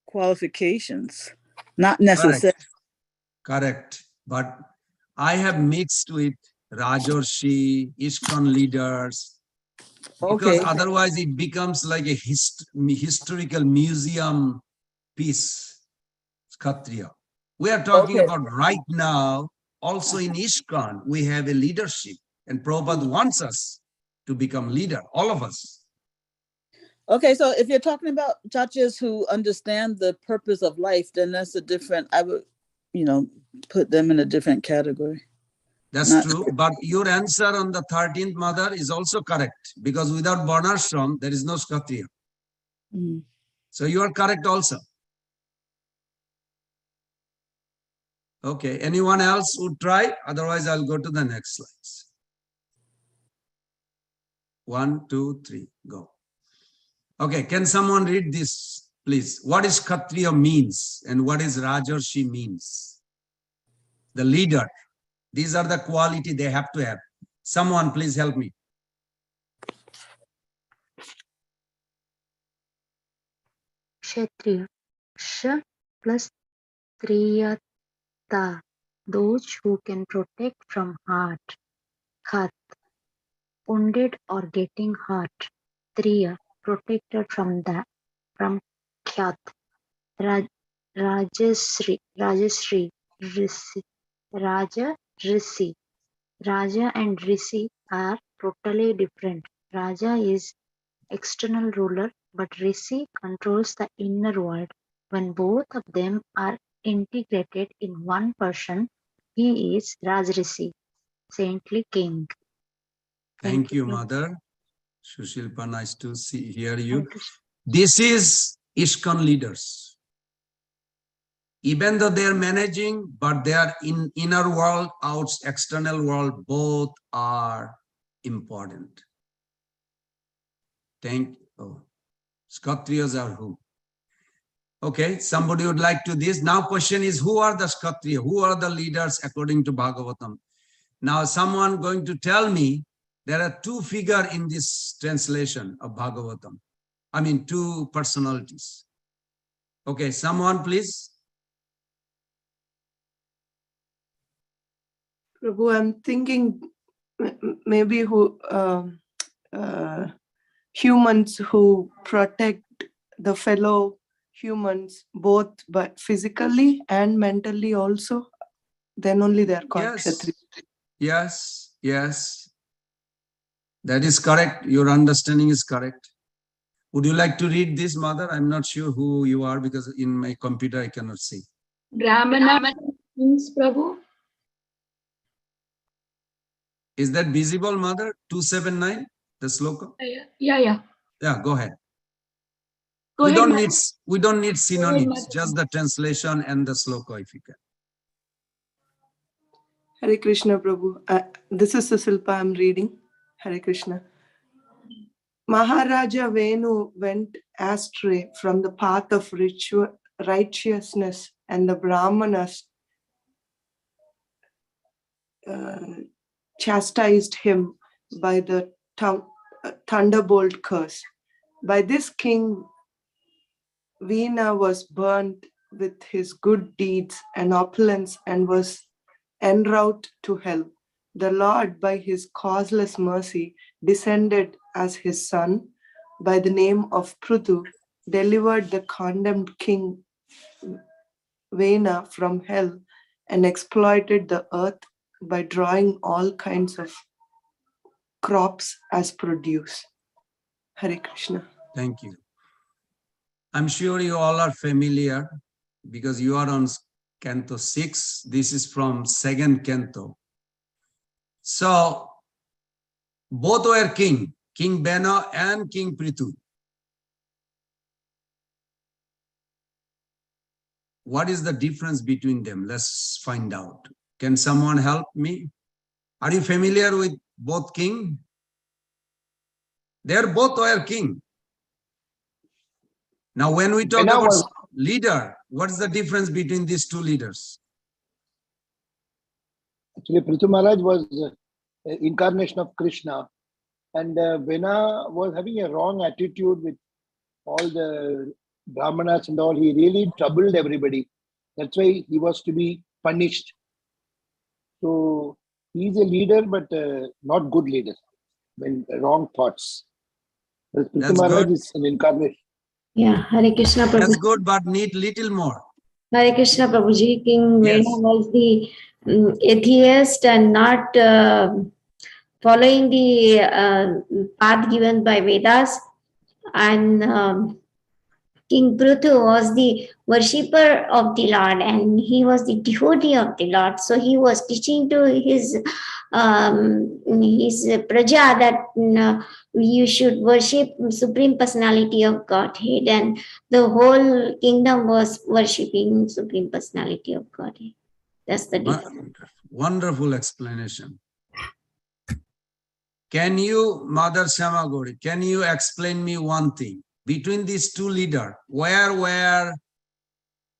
[SPEAKER 18] qualifications. Not necessarily.
[SPEAKER 13] Correct. But I have mixed with Rajorshi, ISKCON leaders, because otherwise it becomes like a historical museum piece, Kshatriya. We are talking about right now, also in ISKCON, we have a leadership, and Prabhupada wants us to become leader, all of us.
[SPEAKER 18] Okay, so if you're talking about Kshatriyas who understand the purpose of life, then that's a different, I would, put them in a different category.
[SPEAKER 13] That's true, but your answer on the 13th mother is also correct, because without Varnashram, there is no Kshatriya. So you are correct also. Okay, anyone else would try? Otherwise, I'll go to the next slides. 1, 2, 3, go. Okay, can someone read this, please? What is Kshatriya means and what is Rajarshi means? The leader. These are the quality they have to have. Someone please help me.
[SPEAKER 19] Kshatriya. Ksha plus Triyata. Those who can protect from hurt. Khat. Wounded or getting hurt. Triya. Protected from Khyat. Rajasri. Rishi. Raja. Rishi. Raja and Rishi are totally different. Raja is external ruler, but Rishi controls the inner world. When both of them are integrated in one person, he is Rajrishi, saintly king.
[SPEAKER 13] Thank you, Mother. Sushilpa, nice to hear you. This is ISKCON leaders. Even though they are managing, but they are in inner world, external world, both are important. Thank you. Oh, Kshatriyas are who? Okay, somebody would like to this. Now question is, who are the Kshatriya? Who are the leaders according to Bhagavatam? Now someone going to tell me there are two figures in this translation of Bhagavatam. I mean, two personalities. Okay, someone please.
[SPEAKER 20] Prabhu, I'm thinking maybe humans who protect the fellow humans both but physically and mentally also, then only they are called Kshatriya.
[SPEAKER 13] Yes, yes. That is correct. Your understanding is correct. Would you like to read this, Mother? I'm not sure who you are because in my computer I cannot see.
[SPEAKER 5] Brahmana means Prabhu.
[SPEAKER 13] Is that visible, Mother? 279, the sloka?
[SPEAKER 5] Yeah.
[SPEAKER 13] Yeah, go ahead.
[SPEAKER 5] Go
[SPEAKER 13] we
[SPEAKER 5] ahead,
[SPEAKER 13] don't
[SPEAKER 5] Mother.
[SPEAKER 13] need we don't need synonyms,
[SPEAKER 5] Mother.
[SPEAKER 13] just the translation and the sloka if you can.
[SPEAKER 20] Hare Krishna, Prabhu. This is Susilpa I'm reading. Hare Krishna. Maharaja Venu went astray from the path of righteousness, and the Brahmanas chastised him by the thunderbolt curse. By this king, Veena was burnt with his good deeds and opulence and was en route to hell. The Lord, by his causeless mercy, descended as his son by the name of Prithu, delivered the condemned king Veena from hell and exploited the earth by drawing all kinds of crops as produce. Hare Krishna.
[SPEAKER 13] Thank you. I'm sure you all are familiar because you are on Canto 6. This is from 2nd Canto. So, both were king, King Bena and King Prithu. What is the difference between them? Let's find out. Can someone help me? Are you familiar with both king? They are both were king. Now, when we talk about leader, what's the difference between these two leaders?
[SPEAKER 15] Actually, Prithu Maharaj was incarnation of Krishna, and Vena was having a wrong attitude with all the Brahmanas and all. He really troubled everybody. That's why he was to be punished. So he's a leader, but not good leader. When wrong thoughts. Prithu Maharaj is an incarnation.
[SPEAKER 7] Yeah, Hare Krishna Prabhu.
[SPEAKER 13] That's good, but need little more.
[SPEAKER 7] Hare Krishna Prabhuji. King Vena was the atheist and not following the path given by Vedas, and King Prithu was the worshipper of the Lord, and he was the devotee of the Lord. So he was teaching to his praja that you should worship Supreme Personality of Godhead, and the whole kingdom was worshipping Supreme Personality of Godhead. That's the difference.
[SPEAKER 13] Wonderful explanation. Can you, Mother Shamagori, can you explain me one thing? Between these two leaders, where were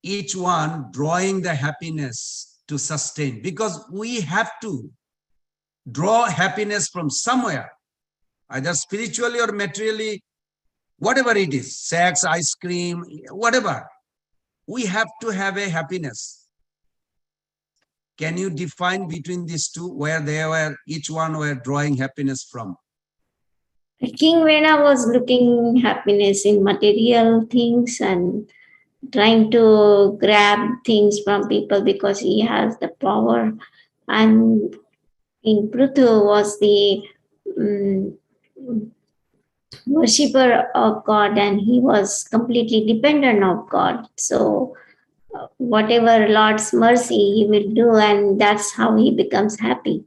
[SPEAKER 13] each one drawing the happiness to sustain? Because we have to draw happiness from somewhere, either spiritually or materially, whatever it is, sex, ice cream, whatever. We have to have a happiness. Can you define between these two where they were, each one were drawing happiness from?
[SPEAKER 7] King Vena was looking happiness in material things and trying to grab things from people because he has the power. And King Prithu was the worshipper of God, and he was completely dependent of God. So whatever Lord's mercy he will do, and that's how he becomes happy.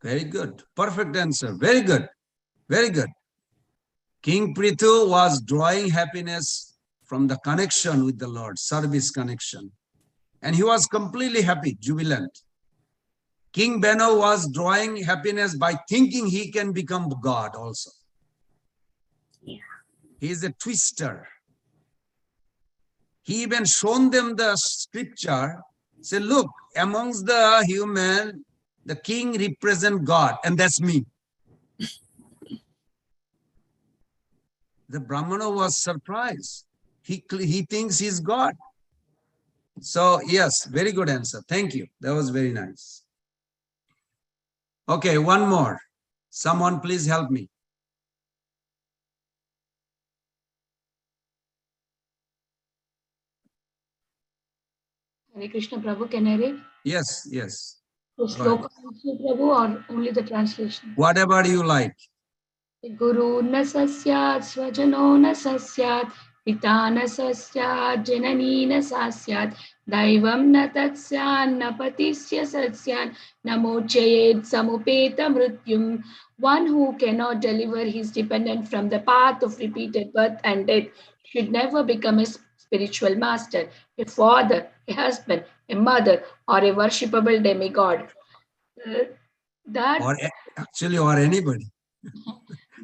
[SPEAKER 13] Very good. Perfect answer. Very good. Very good. King Prithu was drawing happiness from the connection with the Lord, service connection. And he was completely happy, jubilant. King Beno was drawing happiness by thinking he can become God also.
[SPEAKER 7] Yeah.
[SPEAKER 13] He is a twister. He even shown them the scripture. Say, look, amongst the human, the king represents God, and that's me. The Brahmana was surprised. He thinks he's God. So, yes, very good answer. Thank you. That was very nice. Okay, one more. Someone please help me.
[SPEAKER 5] Hare Krishna Prabhu, can I read?
[SPEAKER 13] Yes, yes.
[SPEAKER 5] The
[SPEAKER 13] Go ahead.
[SPEAKER 5] sloka also, Prabhu, or only the translation?
[SPEAKER 13] Whatever you like.
[SPEAKER 5] Guru na sasyat, swajano na sasyat, pita na sasyat, janani na sasyat, daivam na tatsyan, na patisya satsyan, namochayed samupeta mrityum. One who cannot deliver his dependent from the path of repeated birth and death should never become a spiritual master, a father, a husband, a mother, or a worshipable demigod. That
[SPEAKER 13] Or actually, or anybody.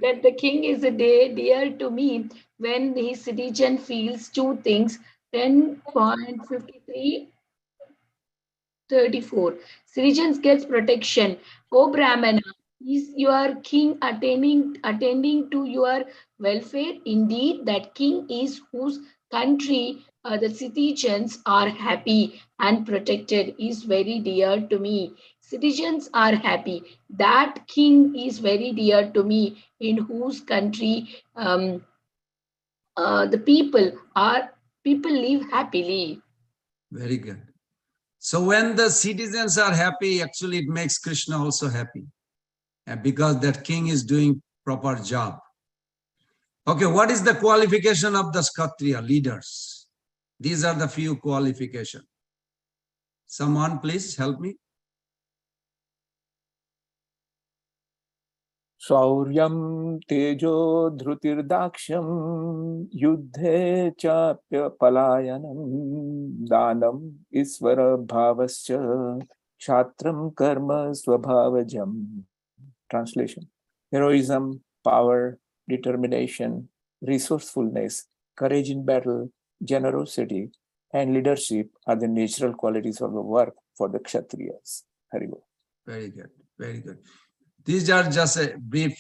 [SPEAKER 5] that the king is a dear to me when his citizen feels two things. 10.53.34. Citizens gets protection. O Brahmana, is your king attending to your welfare? Indeed, that king is whose country the citizens are happy and protected is very dear to me. Citizens are happy. That king is very dear to me, in whose country the people live happily.
[SPEAKER 13] Very good. So when the citizens are happy, actually it makes Krishna also happy. Because that king is doing proper job. Okay, what is the qualification of the Kshatriya leaders? These are the few qualifications. Someone please help me.
[SPEAKER 14] Shauryam tejo dhrutirdakshyam yuddhe chapya palayanam danam isvara bhavascha kshatram karma swabhavajam. Translation: heroism, power, determination, resourcefulness, courage in battle, generosity, and leadership are the natural qualities of the work for the Kshatriyas. Haribol.
[SPEAKER 13] Very good, very good. These are just a brief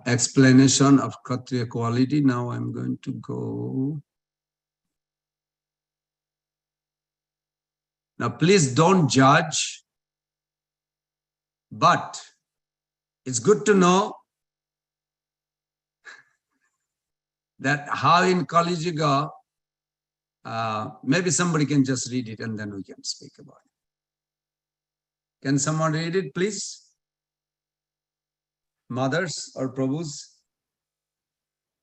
[SPEAKER 13] explanation of Kshatriya quality. Now I'm going to go. Now please don't judge, but it's good to know that how in Kali Yuga, maybe somebody can just read it and then we can speak about it. Can someone read it, please? Mothers or Prabhus?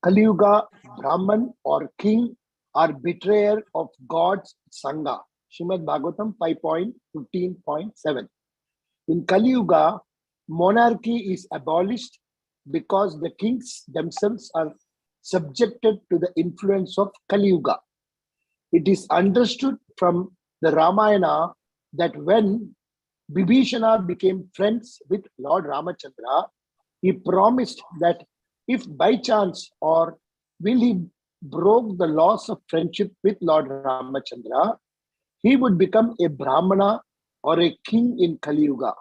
[SPEAKER 15] Kali Yuga, Brahman or king are betrayer of God's Sangha. Srimad Bhagavatam 5.15.7. In Kali Yuga, monarchy is abolished because the kings themselves are subjected to the influence of Kali Yuga. It is understood from the Ramayana that when Vibhishana became friends with Lord Ramachandra, he promised that if by chance or will he broke the laws of friendship with Lord Ramachandra, he would become a Brahmana or a king in Kali Yuga.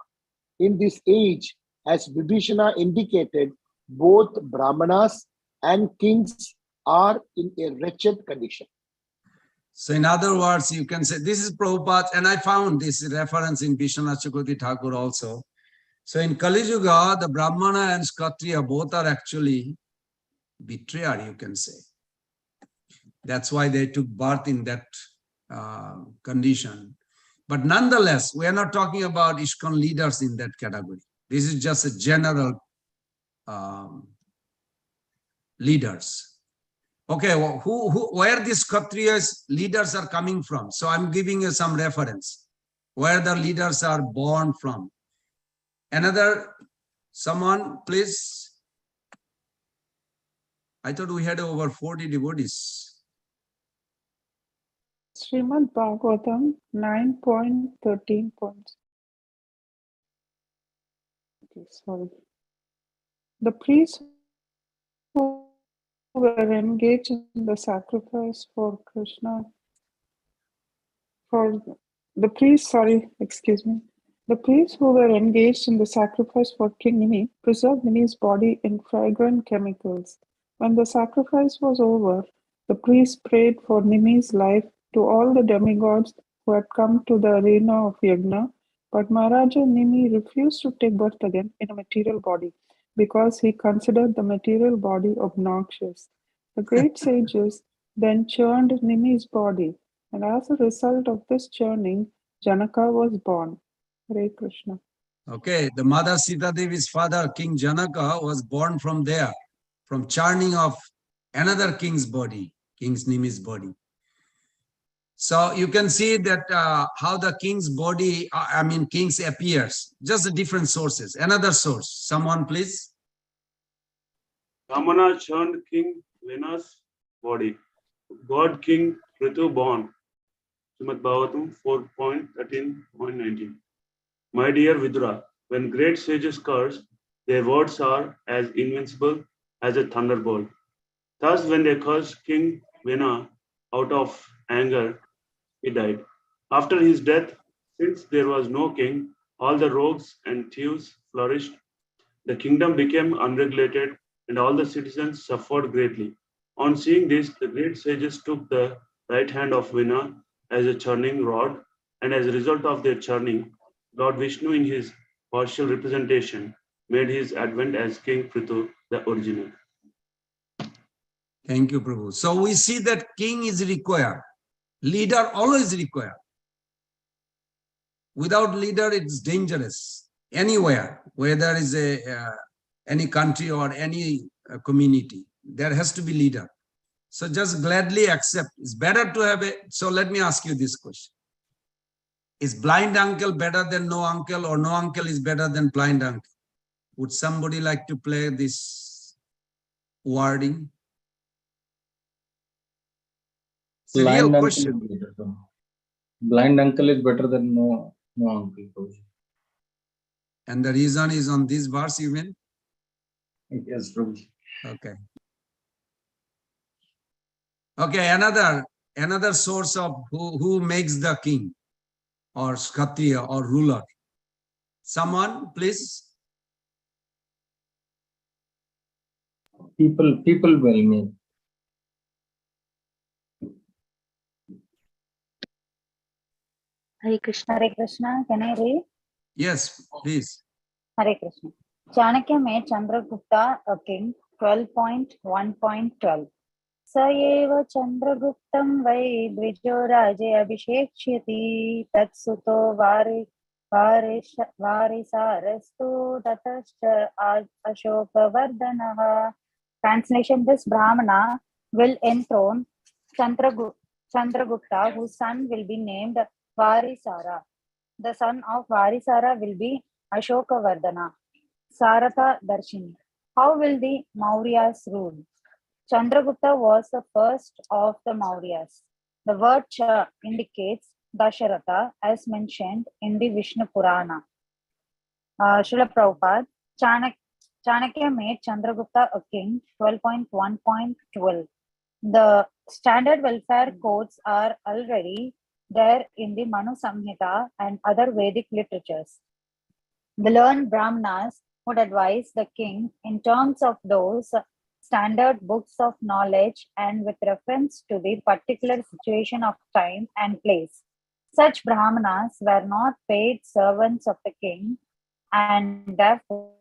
[SPEAKER 15] In this age, as Vibhishana indicated, both Brahmanas and kings are in a wretched condition.
[SPEAKER 13] So in other words, you can say, this is Prabhupada, and I found this reference in Vishwanath Chakravarti Thakur also. So in Kali Yuga, the Brahmana and Kshatriya both are actually betrayer, you can say. That's why they took birth in that condition. But nonetheless, we are not talking about ISKCON leaders in that category. This is just a general leaders. Okay, well, where these Kshatriyas leaders are coming from? So I'm giving you some reference where the leaders are born from. Another, someone, please. I thought we had over 40 devotees.
[SPEAKER 9] Srimad Bhagavatam 9.13. Okay, sorry. The priests who were engaged in the sacrifice for Krishna, the priests who were engaged in the sacrifice for King Nimi preserved Nimi's body in fragrant chemicals. When the sacrifice was over, the priests prayed for Nimi's life to all the demigods who had come to the arena of Yagna But Maharaja Nimi refused to take birth again in a material body because he considered the material body obnoxious. The great sages then churned Nimi's body, and as a result of this churning, Janaka was born. Hare Krishna.
[SPEAKER 13] Okay, the mother Sita Devi's father, King Janaka, was born from there, from churning of another king's body, King Nimi's body. So you can see that how the king's body, kings appears, just the different sources. Another source, someone please.
[SPEAKER 21] Ramana churned King Vena's body. God King Prithu born. Srimad Bhagavatam 4.13.19. My dear Vidura, when great sages curse, their words are as invincible as a thunderbolt. Thus, when they cursed King Vena out of anger, he died. After his death, since there was no king, all the rogues and thieves flourished. The kingdom became unregulated, and all the citizens suffered greatly. On seeing this, the great sages took the right hand of Vena as a churning rod, and as a result of their churning, Lord Vishnu, in his partial representation, made his advent as King Prithu, the original.
[SPEAKER 13] Thank you, Prabhu. So we see that king is required. Leader always required. Without leader, it's dangerous. Anywhere, whether it's any country or any community, there has to be leader. So just gladly accept. It's better to have a. So let me ask you this question. Is blind uncle better than no uncle, or no uncle is better than blind uncle? Would somebody like to play this wording? It's a real question.
[SPEAKER 22] Blind uncle is better than no uncle.
[SPEAKER 13] And the reason is on this verse, you mean?
[SPEAKER 22] Yes, Prabhu.
[SPEAKER 13] Okay. Okay, another source of who makes the king or Kshatriya or ruler. Someone, please.
[SPEAKER 22] People will make.
[SPEAKER 23] Hare Krishna. Hare Krishna. Can I read?
[SPEAKER 13] Yes, please.
[SPEAKER 23] Hare Krishna. Chanakya made Chandragupta a king. 12.1.12. Sayeva Chandraguptam vai Dvijo Raje Abhishekshiti Tatsuto Varisarastu Tatascha Ashoka Vardhanaha. Translation: this Brahmana will enthrone Chandragupta, whose son will be named Varisara. The son of Varisara will be Ashoka Vardhana. Saratha Darshini. How will the Mauryas rule? Chandragupta was the first of the Mauryas. The word Cha indicates Dasharatha as mentioned in the Vishnu Purana. Srila Prabhupada, Chanakya made Chandragupta a king. 12.1.12. The standard welfare codes are already there in the Manu Samhita and other Vedic literatures. The learned Brahmanas would advise the king in terms of those standard books of knowledge and with reference to the particular situation of time and place. Such Brahmanas were not paid servants of the king, and therefore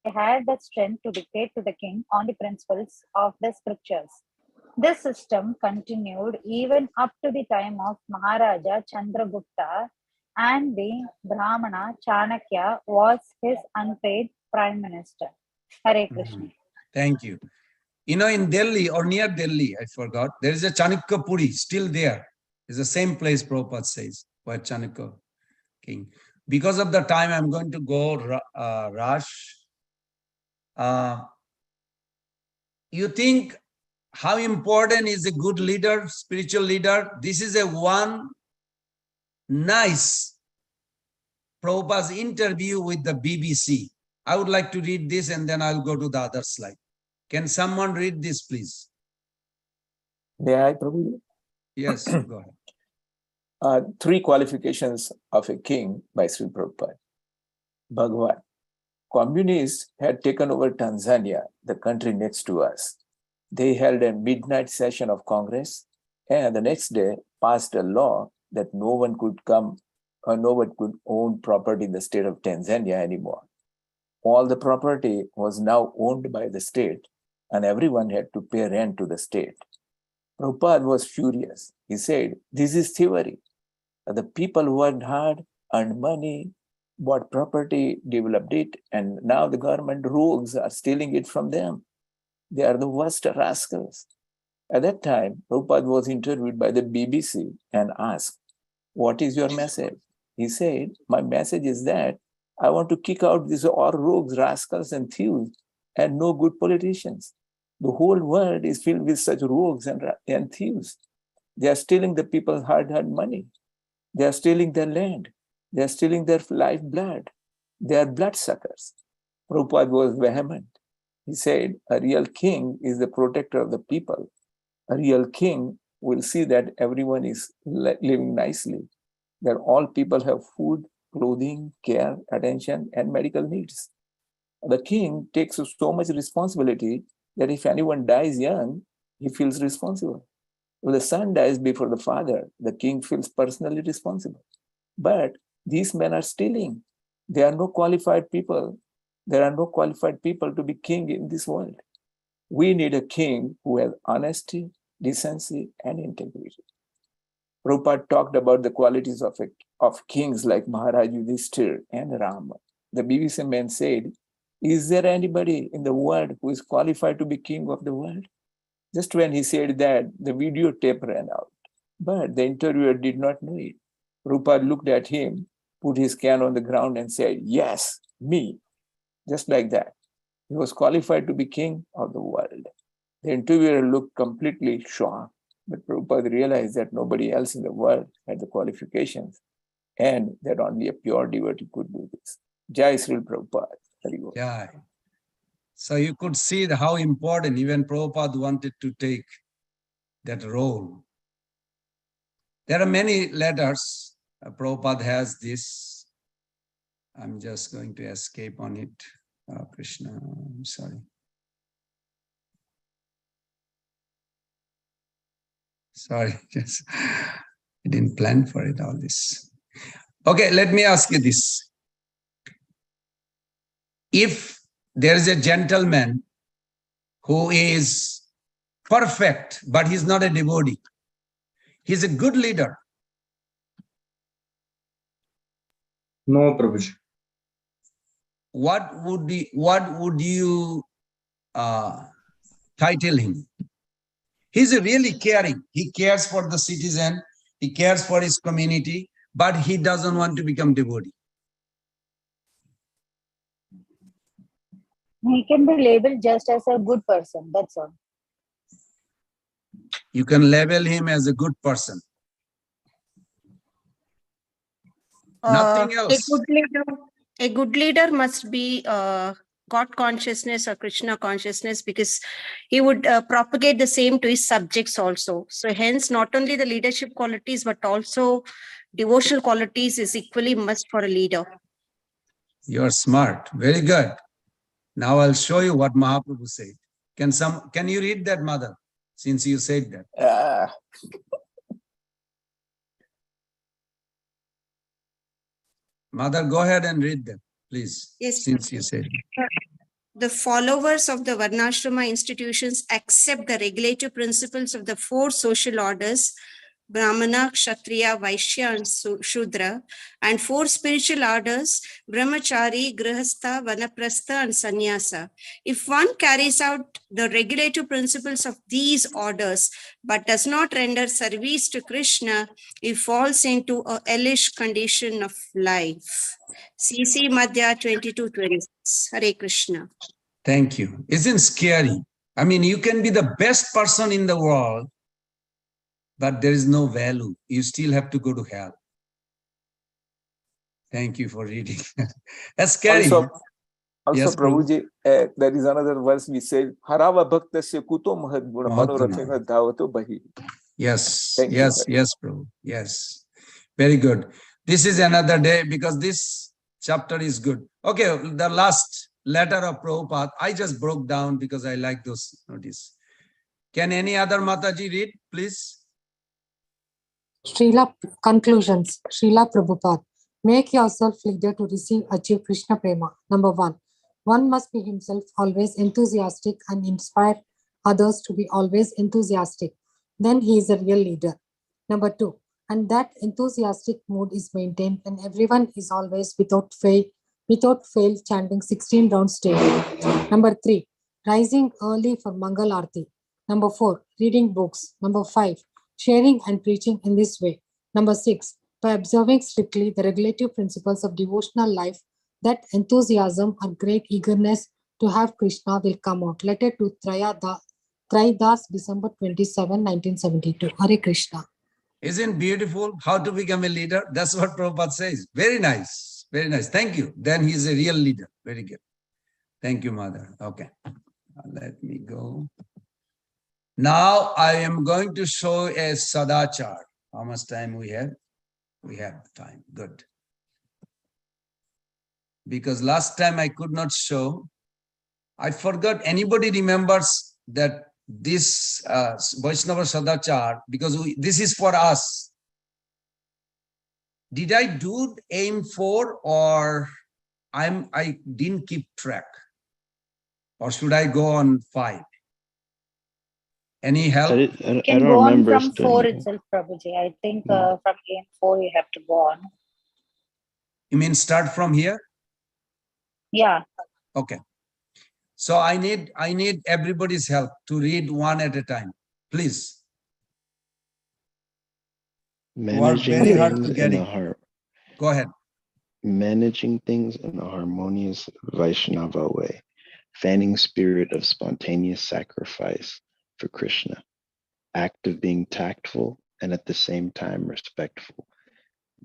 [SPEAKER 23] they had the strength to dictate to the king on the principles of the scriptures. This system continued even up to the time of Maharaja Chandragupta, and the Brahmana Chanakya was his unpaid prime minister. Hare Krishna.
[SPEAKER 13] Thank you. You know, in Delhi or near Delhi, I forgot, there is a Chanakya Puri, still there. It's the same place Prabhupada says, where Chanakya king. Because of the time, I'm going to go rush. You think how important is a good leader, spiritual leader? This is a one nice Prabhupada's interview with the BBC. I would like to read this and then I'll go to the other slide. Can someone read this, please?
[SPEAKER 14] May I, Prabhu?
[SPEAKER 13] Yes, go ahead.
[SPEAKER 14] 3 qualifications of a king by Sri Prabhupada. Bhagavan. Communists had taken over Tanzania, the country next to us. They held a midnight session of Congress and the next day passed a law that no one could come no one could own property in the state of Tanzania anymore. All the property was now owned by the state, and everyone had to pay rent to the state. Prabhupada was furious. He said, "This is thievery. The people who worked hard, earned money, bought property, developed it, and now the government rogues are stealing it from them. They are the worst rascals." At that time, Prabhupada was interviewed by the BBC and asked, "What is your message?" He said, "My message is that I want to kick out these all rogues, rascals, and thieves, and no good politicians. The whole world is filled with such rogues and thieves. They are stealing the people's hard-earned money. They are stealing their land. They are stealing their lifeblood. They are bloodsuckers." Prabhupada was vehement. He said, "A real king is the protector of the people. A real king will see that everyone is living nicely, that all people have food, clothing, care, attention, and medical needs. The king takes so much responsibility that if anyone dies young, he feels responsible. If the son dies before the father, the king feels personally responsible. But these men are stealing. There are no qualified people. There are no qualified people to be king in this world. We need a king who has honesty, decency, and integrity." Prabhupada talked about the qualities of kings like Maharaj Yudhishthir and Rama. The BBC man said, "Is there anybody in the world who is qualified to be king of the world?" Just when he said that, the videotape ran out. But the interviewer did not know it. Prabhupada looked at him, put his can on the ground and said, "Yes, me." Just like that. He was qualified to be king of the world. The interviewer looked completely shocked, but Prabhupada realized that nobody else in the world had the qualifications and that only a pure devotee could do this. Jai Sri Prabhupada.
[SPEAKER 13] Jai. So you could see how important even Prabhupada wanted to take that role. There are many letters. Prabhupada has this. I'm just going to escape on it. Krishna, I'm sorry. Sorry, just I didn't plan for it, all this. Okay, let me ask you this. If there is a gentleman who is perfect, but he's not a devotee, he's a good leader.
[SPEAKER 22] No, Prabhuji.
[SPEAKER 13] What would you title him? He's really caring. He cares for the citizen. He cares for his community, but he doesn't want to become devotee.
[SPEAKER 23] He can be labeled just as a good person. That's all.
[SPEAKER 13] You can label him as a good person. Nothing else.
[SPEAKER 2] A good leader must be God consciousness or Krishna consciousness, because he would propagate the same to his subjects also. So hence, not only the leadership qualities, but also devotional qualities is equally must for a leader.
[SPEAKER 13] You're smart. Very good. Now I'll show you what Mahaprabhu said. Can you read that, Mother, since you said that? Mother, go ahead and read them, please.
[SPEAKER 2] Yes,
[SPEAKER 13] since you said it.
[SPEAKER 2] The followers of the Varnashrama institutions accept the regulative principles of the four social orders, Brahmana, Kshatriya, Vaishya, and Shudra, and four spiritual orders, Brahmachari, Grihastha, Vanaprastha, and Sannyasa. If one carries out the regulative principles of these orders, but does not render service to Krishna, he falls into a hellish condition of life. CC Madhya 22:26. Hare Krishna.
[SPEAKER 13] Thank you. Isn't scary? I mean, you can be the best person in the world, but there is no value. You still have to go to hell. Thank you for reading. That's scary.
[SPEAKER 14] Also,
[SPEAKER 13] yes,
[SPEAKER 14] Prabhuji, there is another verse we say, Harava Bhaktasya Kuto Mahad Guna Manoratena Dhavato Bahi.
[SPEAKER 13] Yes, yes, Prabhu. Yes. Very good. This is another day because this chapter is good. Okay, the last letter of Prabhupada, I just broke down because I like those notice. Can any other Mataji read, please?
[SPEAKER 8] Srila conclusions, Srila Prabhupada. Make yourself leader to achieve Krishna Prema. Number one must be himself always enthusiastic and inspire others to be always enthusiastic. Then he is a real leader. Number two, and that enthusiastic mood is maintained when everyone is always without fail chanting 16 rounds daily. Number three, rising early for Mangal Arti. Number four, reading books. Number five, sharing and preaching in this way. Number six, by observing strictly the regulative principles of devotional life, that enthusiasm and great eagerness to have Krishna will come out. Letter to Traidas, December 27, 1972. Hare Krishna.
[SPEAKER 13] Isn't beautiful how to become a leader? That's what Prabhupada says. Very nice. Very nice. Thank you. Then he's a real leader. Very good. Thank you, Mother. Okay. Let me go. Now I am going to show a Sadachar. How much time we have? We have time. Good. Because last time I could not show. I forgot. Anybody remembers that this Vaishnava Sadachar, because this is for us. Did I do aim 4 or I didn't keep track? Or should I go on 5? Any help?
[SPEAKER 23] You can go on from 4 itself, Prabhuji. I think from aim 4 you have to go on.
[SPEAKER 13] You mean start from here?
[SPEAKER 23] Yeah.
[SPEAKER 13] Okay. So I need everybody's help to read one at a time. Please.
[SPEAKER 16] Managing
[SPEAKER 13] very hard
[SPEAKER 16] things
[SPEAKER 13] to get
[SPEAKER 16] in
[SPEAKER 13] it.
[SPEAKER 16] a heart.
[SPEAKER 13] Go ahead.
[SPEAKER 16] Managing things in a harmonious Vaishnava way. Fanning spirit of spontaneous sacrifice for Krishna. Act of being tactful and at the same time respectful.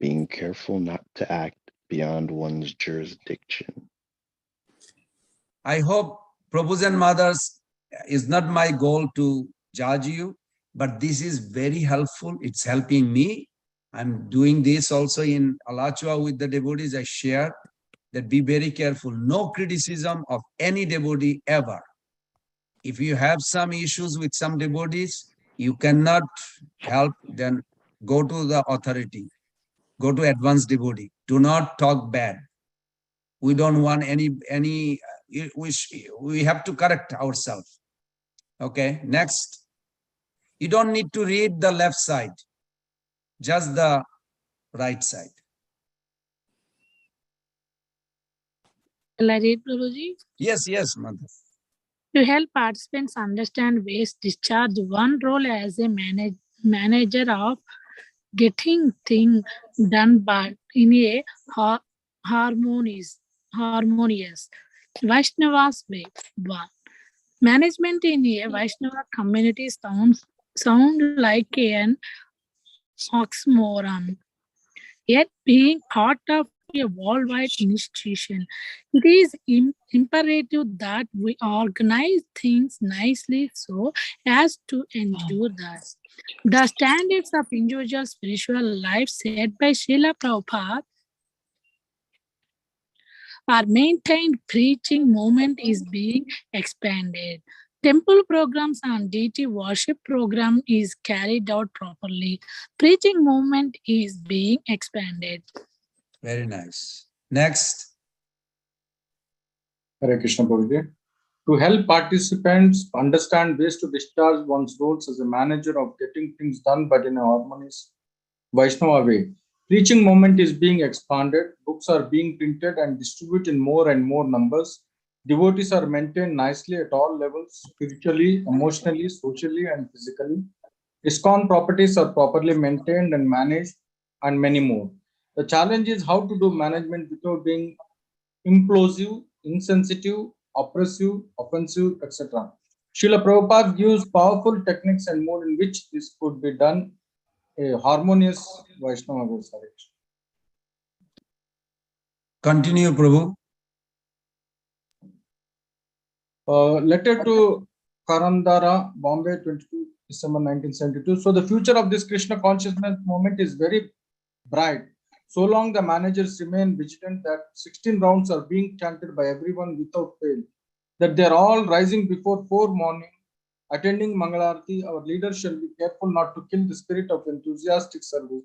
[SPEAKER 16] Being careful not to act beyond one's jurisdiction.
[SPEAKER 13] I hope Prabhus and Mothers is not my goal to judge you, but this is very helpful. It's helping me. I'm doing this also in Alachua with the devotees. I share that be very careful. No criticism of any devotee ever. If you have some issues with some devotees, you cannot help, then go to the authority. Go to advanced devotee. Do not talk bad. We don't want any we have to correct ourselves. Okay, next. You don't need to read the left side, just the right side.
[SPEAKER 1] Shall I read, Prabhuji?
[SPEAKER 13] Yes, Mother.
[SPEAKER 1] To help participants understand waste discharge, one role as a manager of getting things done, but in a harmonious Vaishnava's way. One. Management in a Vaishnava community sound like an oxymoron. Yet being part of a worldwide institution, it is imperative that we organize things nicely so as to ensure that the standards of individual spiritual life set by Srila Prabhupada are maintained. Preaching movement is being expanded. Temple programs and deity worship program is carried out properly. Preaching movement is being expanded.
[SPEAKER 13] Very nice. Next.
[SPEAKER 22] Hare Krishna Prabhuji. To help participants understand ways to discharge one's roles as a manager of getting things done but in a harmonious Vaishnava way. Preaching movement is being expanded. Books are being printed and distributed in more and more numbers. Devotees are maintained nicely at all levels, spiritually, emotionally, socially, and physically. ISKCON properties are properly maintained and managed, and many more. The challenge is how to do management without being implosive, insensitive, oppressive, offensive, etc. Srila Prabhupada gives powerful techniques and mode in which this could be done a harmonious Vaishnava way.
[SPEAKER 13] Continue, Prabhu.
[SPEAKER 22] Letter to Karandara, Bombay, 22 December 1972. So the future of this Krishna consciousness movement is very bright. So long the managers remain vigilant that 16 rounds are being chanted by everyone without fail, that they are all rising before 4 morning, attending Mangalarti, our leaders shall be careful not to kill the spirit of enthusiastic service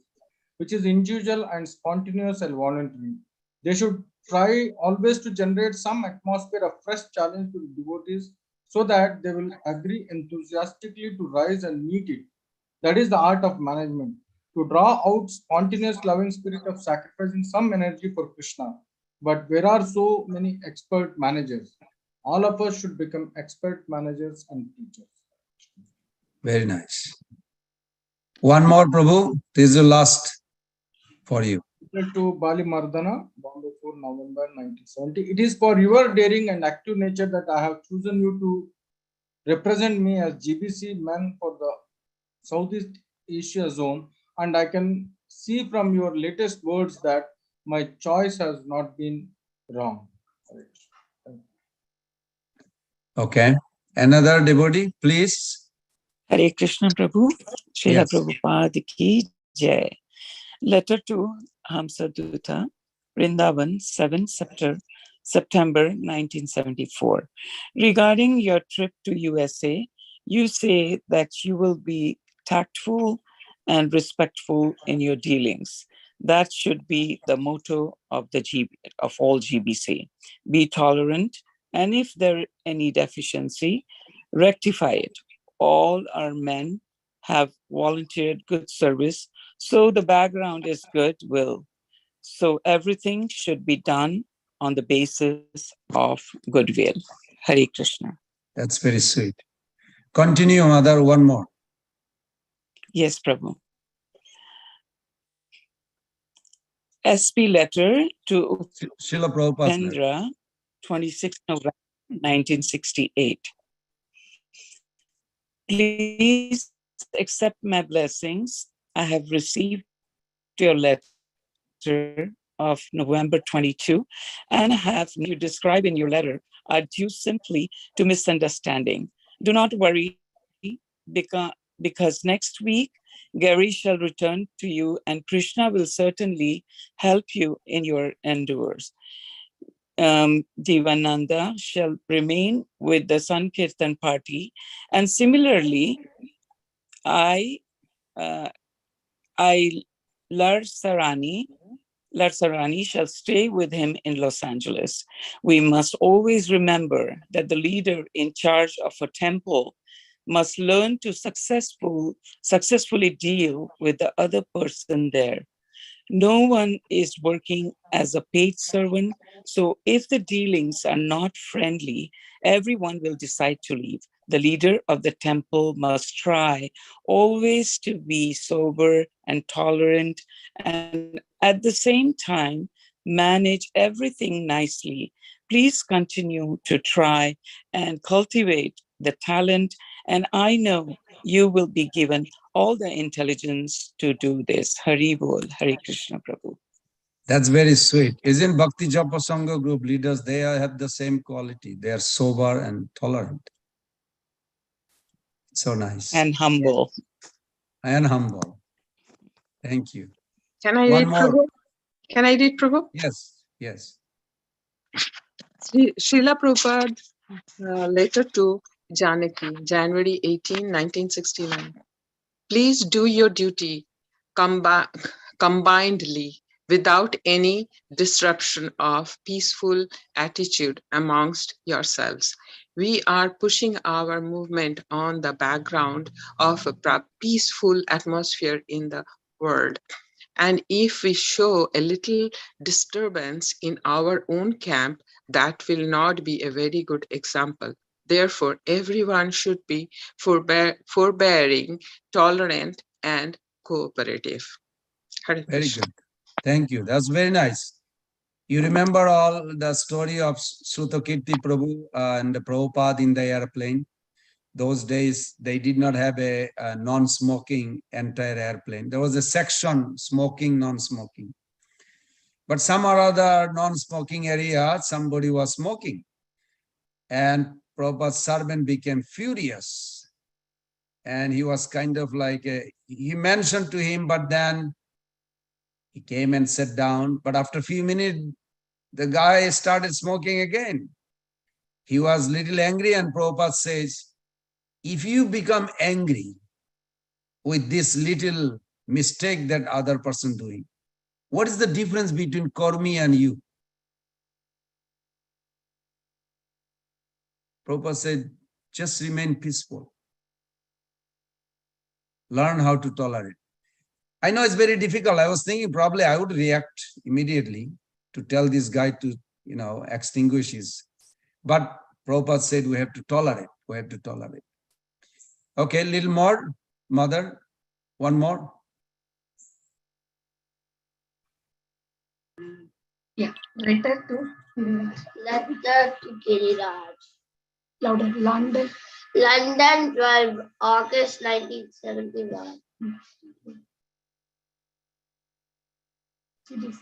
[SPEAKER 22] which is individual and spontaneous and voluntary. They should try always to generate some atmosphere of fresh challenge to the devotees so that they will agree enthusiastically to rise and meet it. That is the art of management, to draw out spontaneous loving spirit of sacrificing some energy for Krishna. But there are so many expert managers. All of us should become expert managers and teachers.
[SPEAKER 13] Very nice. One more, Prabhu. This is the last for you.
[SPEAKER 22] To Bali Mardana, Bombay 4 November 1970. It is for your daring and active nature that I have chosen you to represent me as GBC man for the Southeast Asia zone, and I can see from your latest words that my choice has not been wrong.
[SPEAKER 13] Okay. Another devotee, please.
[SPEAKER 6] Hare Krishna Prabhu, Srila
[SPEAKER 13] Yes.
[SPEAKER 6] Prabhupada ki jai. Letter to Hamsaduta, Vrindavan, 7 September 1974. Regarding your trip to USA, you say that you will be tactful and respectful in your dealings. That should be the motto of of all GBC. Be tolerant, and if there any deficiency, rectify it. All our men have volunteered good service, so the background is goodwill. So everything should be done on the basis of goodwill. Hare Krishna.
[SPEAKER 13] That's very sweet. Continue, Mother, one more.
[SPEAKER 6] Yes, Prabhu. SP letter to
[SPEAKER 13] Srila Prabhupada's letter.
[SPEAKER 6] Upendra, 26 November 1968. Please accept my blessings. I have received your letter of November 22 and have you describe in your letter are due simply to misunderstanding. Do not worry because next week Gary shall return to you and Krishna will certainly help you in your endeavors. Divananda shall remain with the Sankirtan party, and similarly, I Larsarani shall stay with him in Los Angeles. We must always remember that the leader in charge of a temple must learn to successfully deal with the other person there. No one is working as a paid servant, so if the dealings are not friendly, everyone will decide to leave. The leader of the temple must try always to be sober and tolerant, and at the same time, manage everything nicely. Please continue to try and cultivate the talent, and I know you will be given all the intelligence to do this. Hari Bol, Hare Krishna Prabhu.
[SPEAKER 13] That's very sweet. Isn't Bhakti Japa Sangha group leaders, they have the same quality. They are sober and tolerant. So nice.
[SPEAKER 6] And humble.
[SPEAKER 13] And humble. Thank you.
[SPEAKER 10] Can I
[SPEAKER 13] One
[SPEAKER 10] read
[SPEAKER 13] more.
[SPEAKER 10] Prabhu? Can I read Prabhu?
[SPEAKER 13] Yes, yes.
[SPEAKER 10] Srila Prabhupada, letter to Janaki, January 18, 1969. Please do your duty combinedly without any disruption of peaceful attitude amongst yourselves. We are pushing our movement on the background of a peaceful atmosphere in the world. And if we show a little disturbance in our own camp, that will not be a very good example. Therefore, everyone should be forbearing, tolerant, and cooperative.
[SPEAKER 13] Very good. Thank you. That's very nice. You remember all the story of Srutakirti Prabhu and the Prabhupada in the airplane? Those days, they did not have a non-smoking entire airplane. There was a section smoking, non-smoking. But some or other non-smoking area, somebody was smoking. And Prabhupada's servant became furious. And he was kind of like, he mentioned to him, but then he came and sat down. But after a few minutes, the guy started smoking again. He was a little angry, and Prabhupada says, if you become angry with this little mistake that other person doing. What is the difference between Kormi and you? Prabhupada said, just remain peaceful. Learn how to tolerate. I know it's very difficult. I was thinking probably I would react immediately to tell this guy to, extinguish his. But Prabhupada said we have to tolerate. We have to tolerate. Okay, a little more, mother. One more.
[SPEAKER 5] Yeah, letter to Giriraj. Louder. London.
[SPEAKER 3] London, 12 August 1971.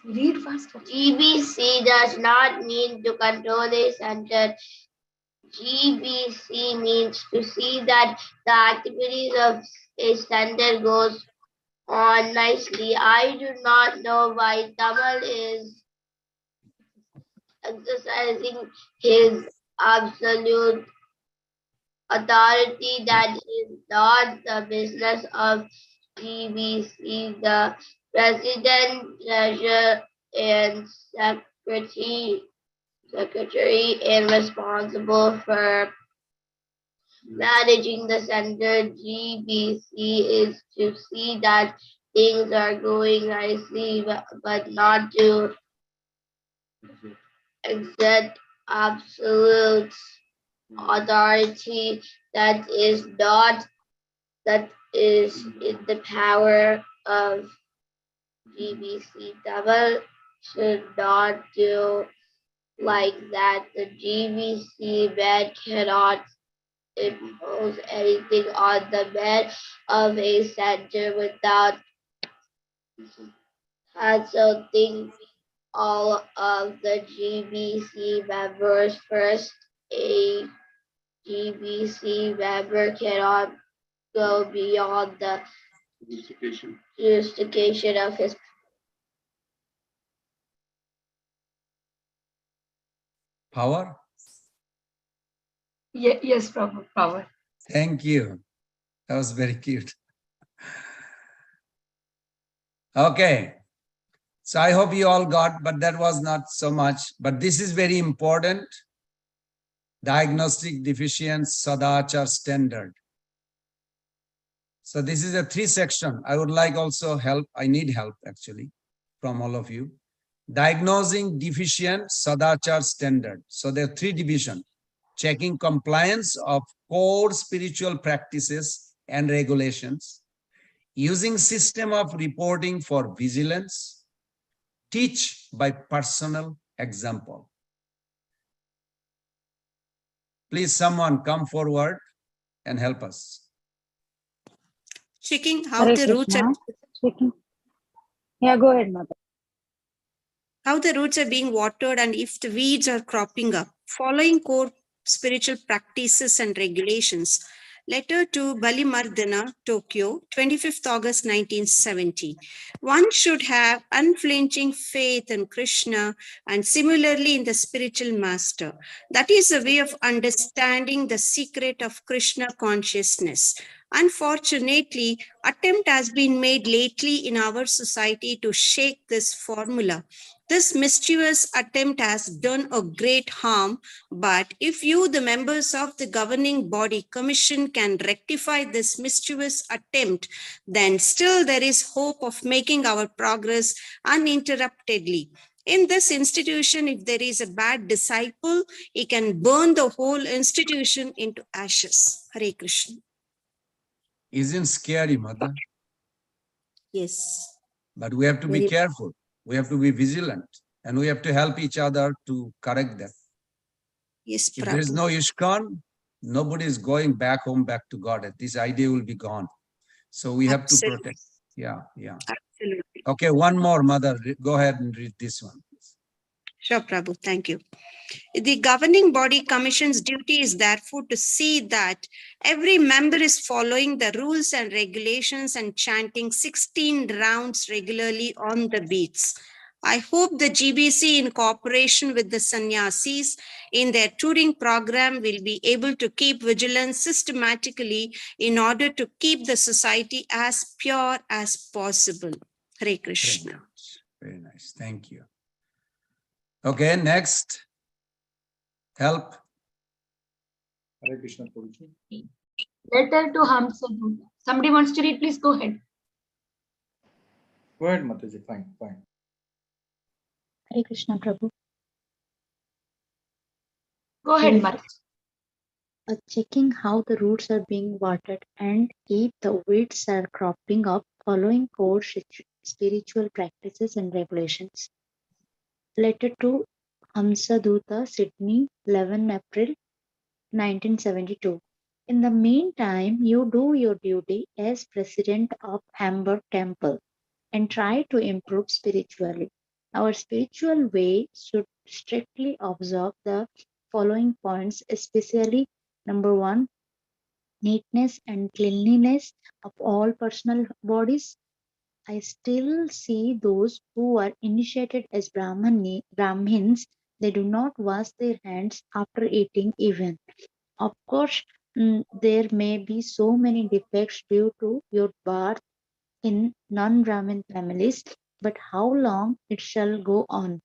[SPEAKER 5] Read faster.
[SPEAKER 3] GBC does not mean to control a center. GBC means to see that the activities of a center goes on nicely. I do not know why Tamal is exercising his absolute authority. That is not the business of GBC. The president, treasurer, and secretary and responsible for managing the center GBC is to see that things are going nicely, but not to exert absolute authority that is in the power of GBC. Tamal should not do like that. The GBC man cannot impose anything on the man of a center without consulting all of the GBC members first. A GBC member cannot go beyond the justification of his
[SPEAKER 13] Power?
[SPEAKER 5] Yes, power.
[SPEAKER 13] Thank you. That was very cute. Okay. So I hope you all got, but that was not so much. But this is very important. Diagnostic deficiency Sadachar standard. So this is a 3-section. I would like also help. I need help actually from all of you. Diagnosing deficient Sadachar standard. So there are 3 divisions. Checking compliance of core spiritual practices and regulations. Using system of reporting for vigilance. Teach by personal example. Please someone come forward and help us.
[SPEAKER 2] Checking how
[SPEAKER 23] Hare
[SPEAKER 2] the roots are
[SPEAKER 23] Krishna. Yeah, go ahead, Mother.
[SPEAKER 2] how the roots are being watered and if the weeds are cropping up. Following core spiritual practices and regulations. Letter to Balimardana, Tokyo, 25th August 1970. One should have unflinching faith in Krishna and similarly in the spiritual master. That is a way of understanding the secret of Krishna consciousness. Unfortunately, attempt has been made lately in our society to shake this formula. This mischievous attempt has done a great harm, but if you, the members of the governing body commission, can rectify this mischievous attempt, then still there is hope of making our progress uninterruptedly. In this institution, if there is a bad disciple, he can burn the whole institution into ashes. Hare Krishna.
[SPEAKER 13] Isn't scary, Mother?
[SPEAKER 2] Yes.
[SPEAKER 13] But we have to be careful. We have to be vigilant. And we have to help each other to correct that.
[SPEAKER 2] Yes,
[SPEAKER 13] if there is no ISKCON, nobody is going back home, back to God. This idea will be gone. So we have to protect. Yeah.
[SPEAKER 2] Absolutely.
[SPEAKER 13] Okay, one more, Mother. Go ahead and read this one.
[SPEAKER 2] Sure, Prabhu. Thank you. The governing body commission's duty is therefore to see that every member is following the rules and regulations and chanting 16 rounds regularly on the beats. I hope the GBC, in cooperation with the sannyasis in their touring program, will be able to keep vigilance systematically in order to keep the society as pure as possible. Hare Krishna.
[SPEAKER 13] Very nice. Thank you. Okay, next. Help.
[SPEAKER 22] Hare Krishna, Prabhuji.
[SPEAKER 5] Letter to Hamsadutta. Somebody wants to read, please go ahead.
[SPEAKER 22] Go ahead, Mataji. Fine, fine.
[SPEAKER 19] Hare Krishna, Prabhu.
[SPEAKER 5] Go ahead, Mataji.
[SPEAKER 19] Checking how the roots are being watered and if the weeds are cropping up, following core spiritual practices and regulations. Letter to Hamsadutta, Sydney, 11 April 1972. In the meantime, you do your duty as president of Hamburg Temple and try to improve spiritually. Our spiritual way should strictly observe the following points, especially number 1, neatness and cleanliness of all personal bodies. I still see those who are initiated as Brahmins, they do not wash their hands after eating even. Of course, there may be so many defects due to your birth in non-Brahmin families, but how long it shall go on?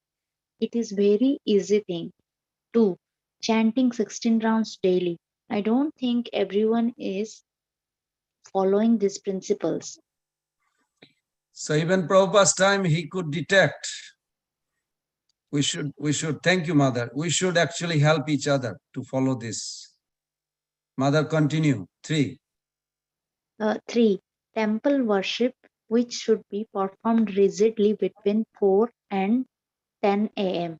[SPEAKER 19] It is very easy thing. 2. Chanting 16 rounds daily. I don't think everyone is following these principles.
[SPEAKER 13] So even Prabhupada's time, he could detect. We should, thank you, Mother. We should actually help each other to follow this. Mother, continue. 3.
[SPEAKER 19] 3. Temple worship, which should be performed rigidly between 4 and 10 a.m.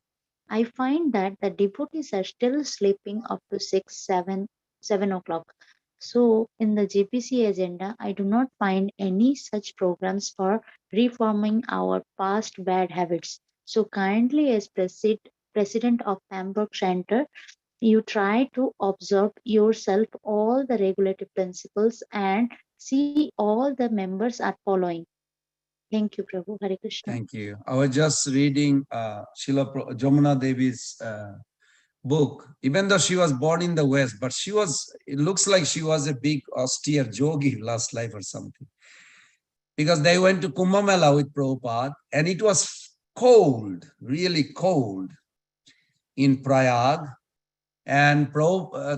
[SPEAKER 19] I find that the devotees are still sleeping up to 6, 7 o'clock. So, in the GPC agenda, I do not find any such programs for reforming our past bad habits. So, kindly, as president of Hamburg Center, you try to observe yourself all the regulative principles and see all the members are following. Thank you, Prabhu. Hare Krishna.
[SPEAKER 13] Thank you. I was just reading Srila Jamuna Devi's book. Even though she was born in the West, but it looks like she was a big austere yogi last life or something. Because they went to Kumbh Mela with Prabhupada and it was cold, really cold in Prayag. And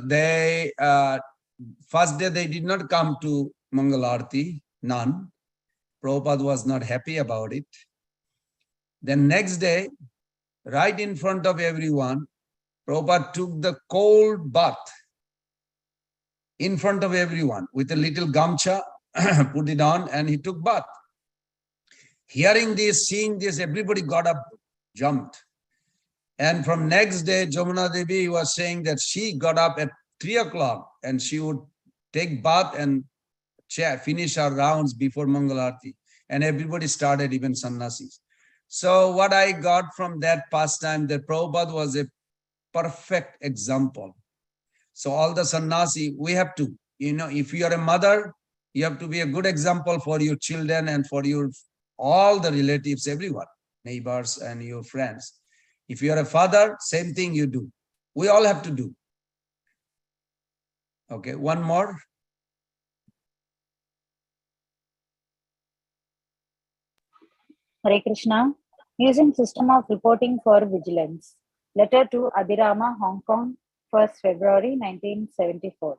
[SPEAKER 13] they first day they did not come to Mangalarti, none. Prabhupada was not happy about it. Then next day, right in front of everyone, Prabhupada took the cold bath in front of everyone with a little gamcha, put it on, and he took bath. Hearing this, seeing this, everybody got up, jumped. And from next day, Jamuna Devi was saying that she got up at 3 o'clock and she would take bath and finish her rounds before Mangalarti. And everybody started, even sannyasis. So what I got from that pastime, that Prabhupada was a perfect example. So all the sannyasi, we have to, if you are a mother, you have to be a good example for your children and for all the relatives, everyone, neighbors and your friends. If you are a father, same thing you do. We all have to do. Okay, one more.
[SPEAKER 23] Hare Krishna. Using system of reporting for vigilance. Letter to Abhirama, Hong Kong, 1st February 1974.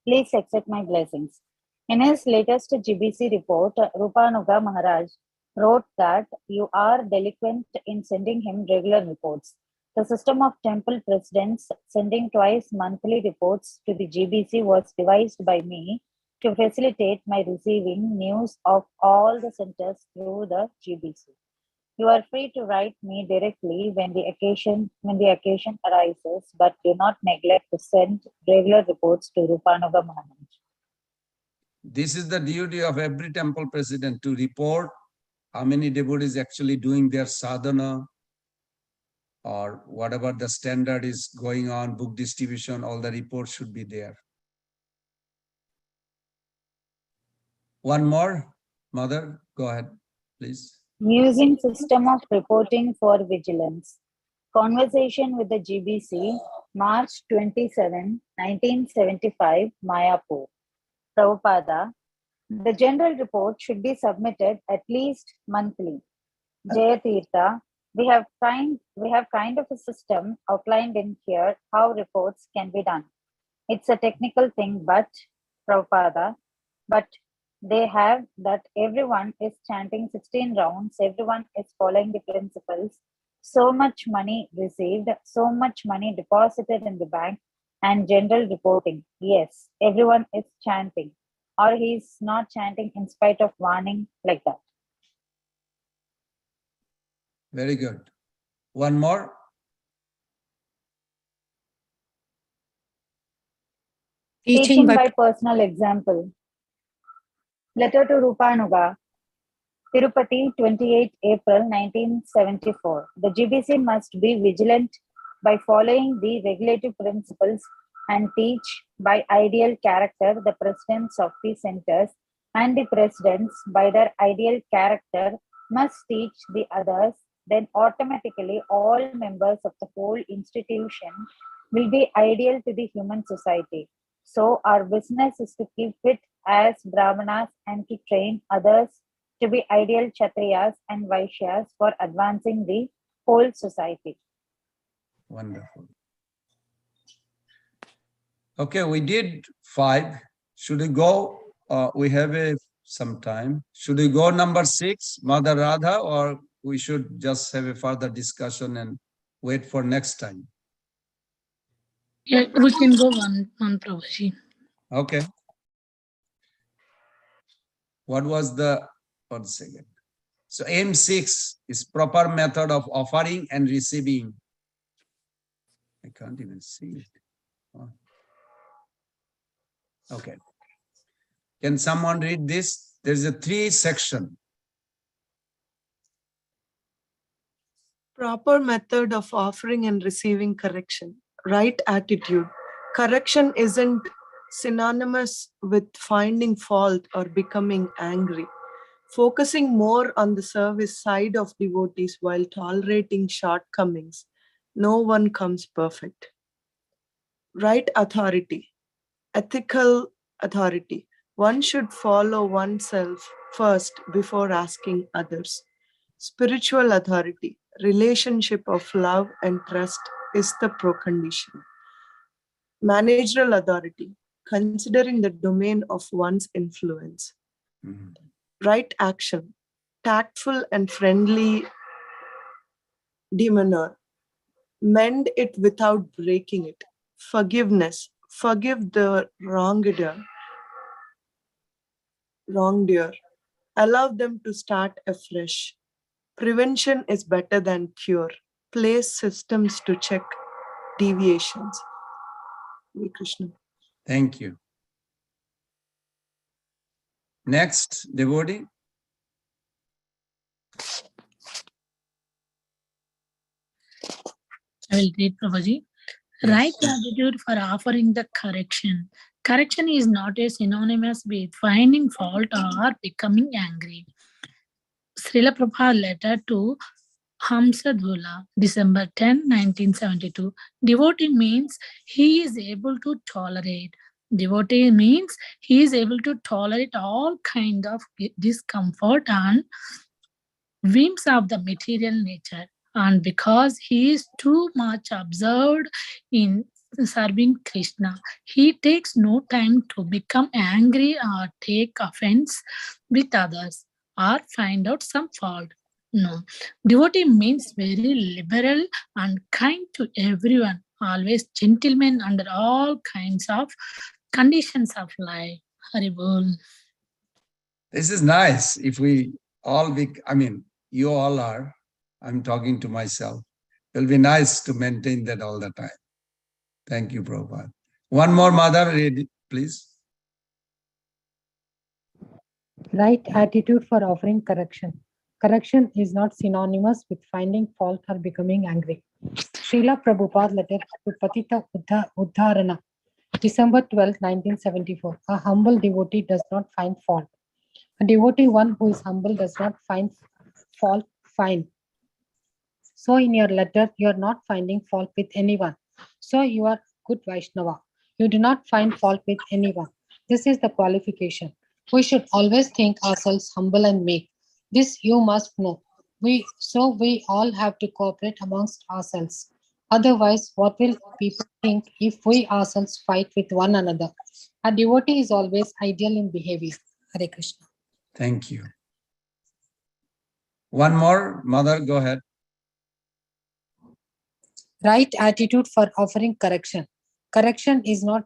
[SPEAKER 23] Please accept my blessings. In his latest GBC report, Rupanuga Maharaj wrote that you are delinquent in sending him regular reports. The system of temple presidents sending twice monthly reports to the GBC was devised by me to facilitate my receiving news of all the centers through the GBC. You are free to write me directly when the occasion arises, but do not neglect to send regular reports to Rupanuga Maharaj.
[SPEAKER 13] This is the duty of every temple president, to report how many devotees actually doing their sadhana or whatever the standard is going on, book distribution, all the reports should be there. One more, Mother, go ahead, please.
[SPEAKER 23] Using system of reporting for vigilance. Conversation with the GBC, March 27, 1975, Mayapur. Prabhupada, the general report should be submitted at least monthly. Jayatirtha, we have kind of a system outlined in here how reports can be done. It's a technical thing, but Prabhupada, but they have that everyone is chanting 16 rounds, everyone is following the principles, so much money received, so much money deposited in the bank, and general reporting. Yes, everyone is chanting, or he's not chanting in spite of warning, like that.
[SPEAKER 13] Very good. One more.
[SPEAKER 23] Teaching by personal example. Letter to Rupanuga, Tirupati, 28 April 1974. The GBC must be vigilant by following the regulative principles and teach by ideal character the presidents of the centers, and the presidents by their ideal character must teach the others. Then automatically all members of the whole institution will be ideal to the human society. So our business is to keep fit as Brahmanas and to train others to be ideal Kshatriyas and Vaishyas for advancing the whole society.
[SPEAKER 13] Wonderful. Okay, we did 5. Should we go? We have some time. Should we go number 6, Mother Radha, or we should just have a further discussion and wait for next time?
[SPEAKER 1] Yeah, we can go one Prabhuji.
[SPEAKER 13] Okay. What was the, 1 second. So M6 is proper method of offering and receiving. I can't even see it. Oh. Okay. Can someone read this? There's a 3 section.
[SPEAKER 20] Proper method of offering and receiving correction. Right attitude. Correction isn't synonymous with finding fault or becoming angry. Focusing more on the service side of devotees while tolerating shortcomings. No one comes perfect. Right authority. Ethical authority. One should follow oneself first before asking others. Spiritual authority. Relationship of love and trust is the pro-condition. Managerial authority. Considering the domain of one's influence. Right action. Tactful and friendly demeanor. Mend it without breaking it. Forgiveness. Forgive the wrongdoer. Allow them to start afresh. Prevention is better than cure. Place systems to check deviations. Hare Krishna.
[SPEAKER 13] Thank you. Next, devotee.
[SPEAKER 1] I will read Prabhuji. Right attitude for offering the correction. Correction is not a synonymous with finding fault or becoming angry. Srila Prabhupada letter to Hamsadhula, December 10, 1972. Devotee means he is able to tolerate. Devotee means he is able to tolerate all kind of discomfort and whims of the material nature. And because he is too much absorbed in serving Krishna, he takes no time to become angry or take offense with others or find out some fault. No. Devotee means very liberal and kind to everyone, always gentleman under all kinds of conditions of life. Haribol.
[SPEAKER 13] This is nice. If we all be, you all are, I'm talking to myself. It'll be nice to maintain that all the time. Thank you, Prabhupada. One more, Mother, read it, please.
[SPEAKER 8] Right attitude for offering correction. Correction is not synonymous with finding fault or becoming angry. Srila Prabhupada letter to Patita Uddharana, December 12, 1974. A humble devotee does not find fault. A devotee, one who is humble, does not find fault, fine. So in your letter, you are not finding fault with anyone. So you are good Vaishnava. You do not find fault with anyone. This is the qualification. We should always think ourselves humble and meek. This you must know. We all have to cooperate amongst ourselves. Otherwise, what will people think if we ourselves fight with one another? A devotee is always ideal in behavior. Hare Krishna.
[SPEAKER 13] Thank you. One more, Mother, go ahead.
[SPEAKER 8] Right attitude for offering correction. Correction is not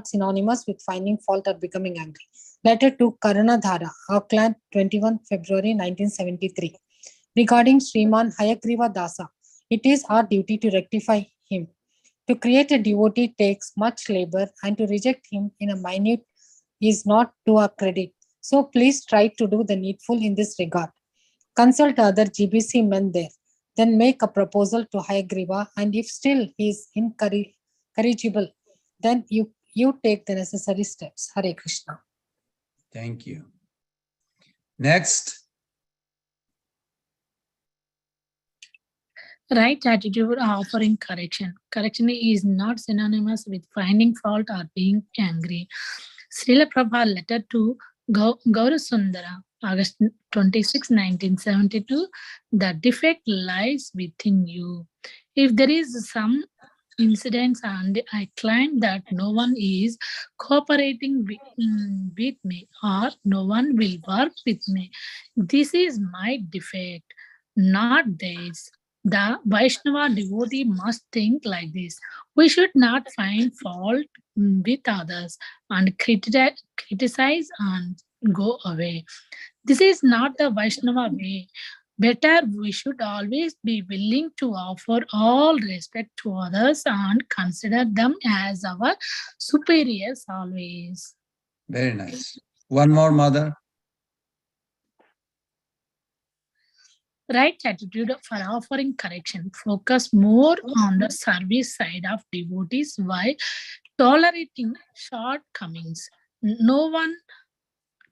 [SPEAKER 8] synonymous with finding fault or becoming angry. Letter to Karanadhara, Auckland, 21 February 1973. Regarding Sriman Hayagriva Dasa, it is our duty to rectify him. To create a devotee takes much labor, and to reject him in a minute is not to our credit. So please try to do the needful in this regard. Consult other GBC men there. Then make a proposal to Hayagriva, and if still he is incorrigible, then you take the necessary steps. Hare Krishna.
[SPEAKER 13] Thank you. Next.
[SPEAKER 1] Right attitude offering correction. Correction is not synonymous with finding fault or being angry. Srila Prabhupada letter to Gaura Sundara, August 26, 1972, the defect lies within you. If there is some incidents and I claim that no one is cooperating with me or no one will work with me, this is my defect, not theirs. The Vaishnava devotee must think like this. We should not find fault with others and criticize and go away. This is not the Vaishnava way. Better, we should always be willing to offer all respect to others and consider them as our superiors always.
[SPEAKER 13] Very nice. One more, Mother.
[SPEAKER 1] Right attitude for offering correction. Focus more on the service side of devotees while tolerating shortcomings. No one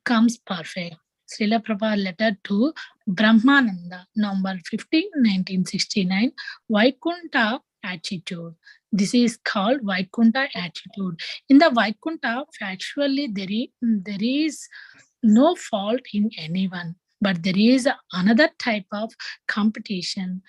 [SPEAKER 1] comes perfect. Srila Prabhupada letter to Brahmananda, November 15, 1969, Vaikunta attitude. This is called Vaikunta attitude. In the Vaikunta, factually, there is no fault in anyone, but there is another type of competition.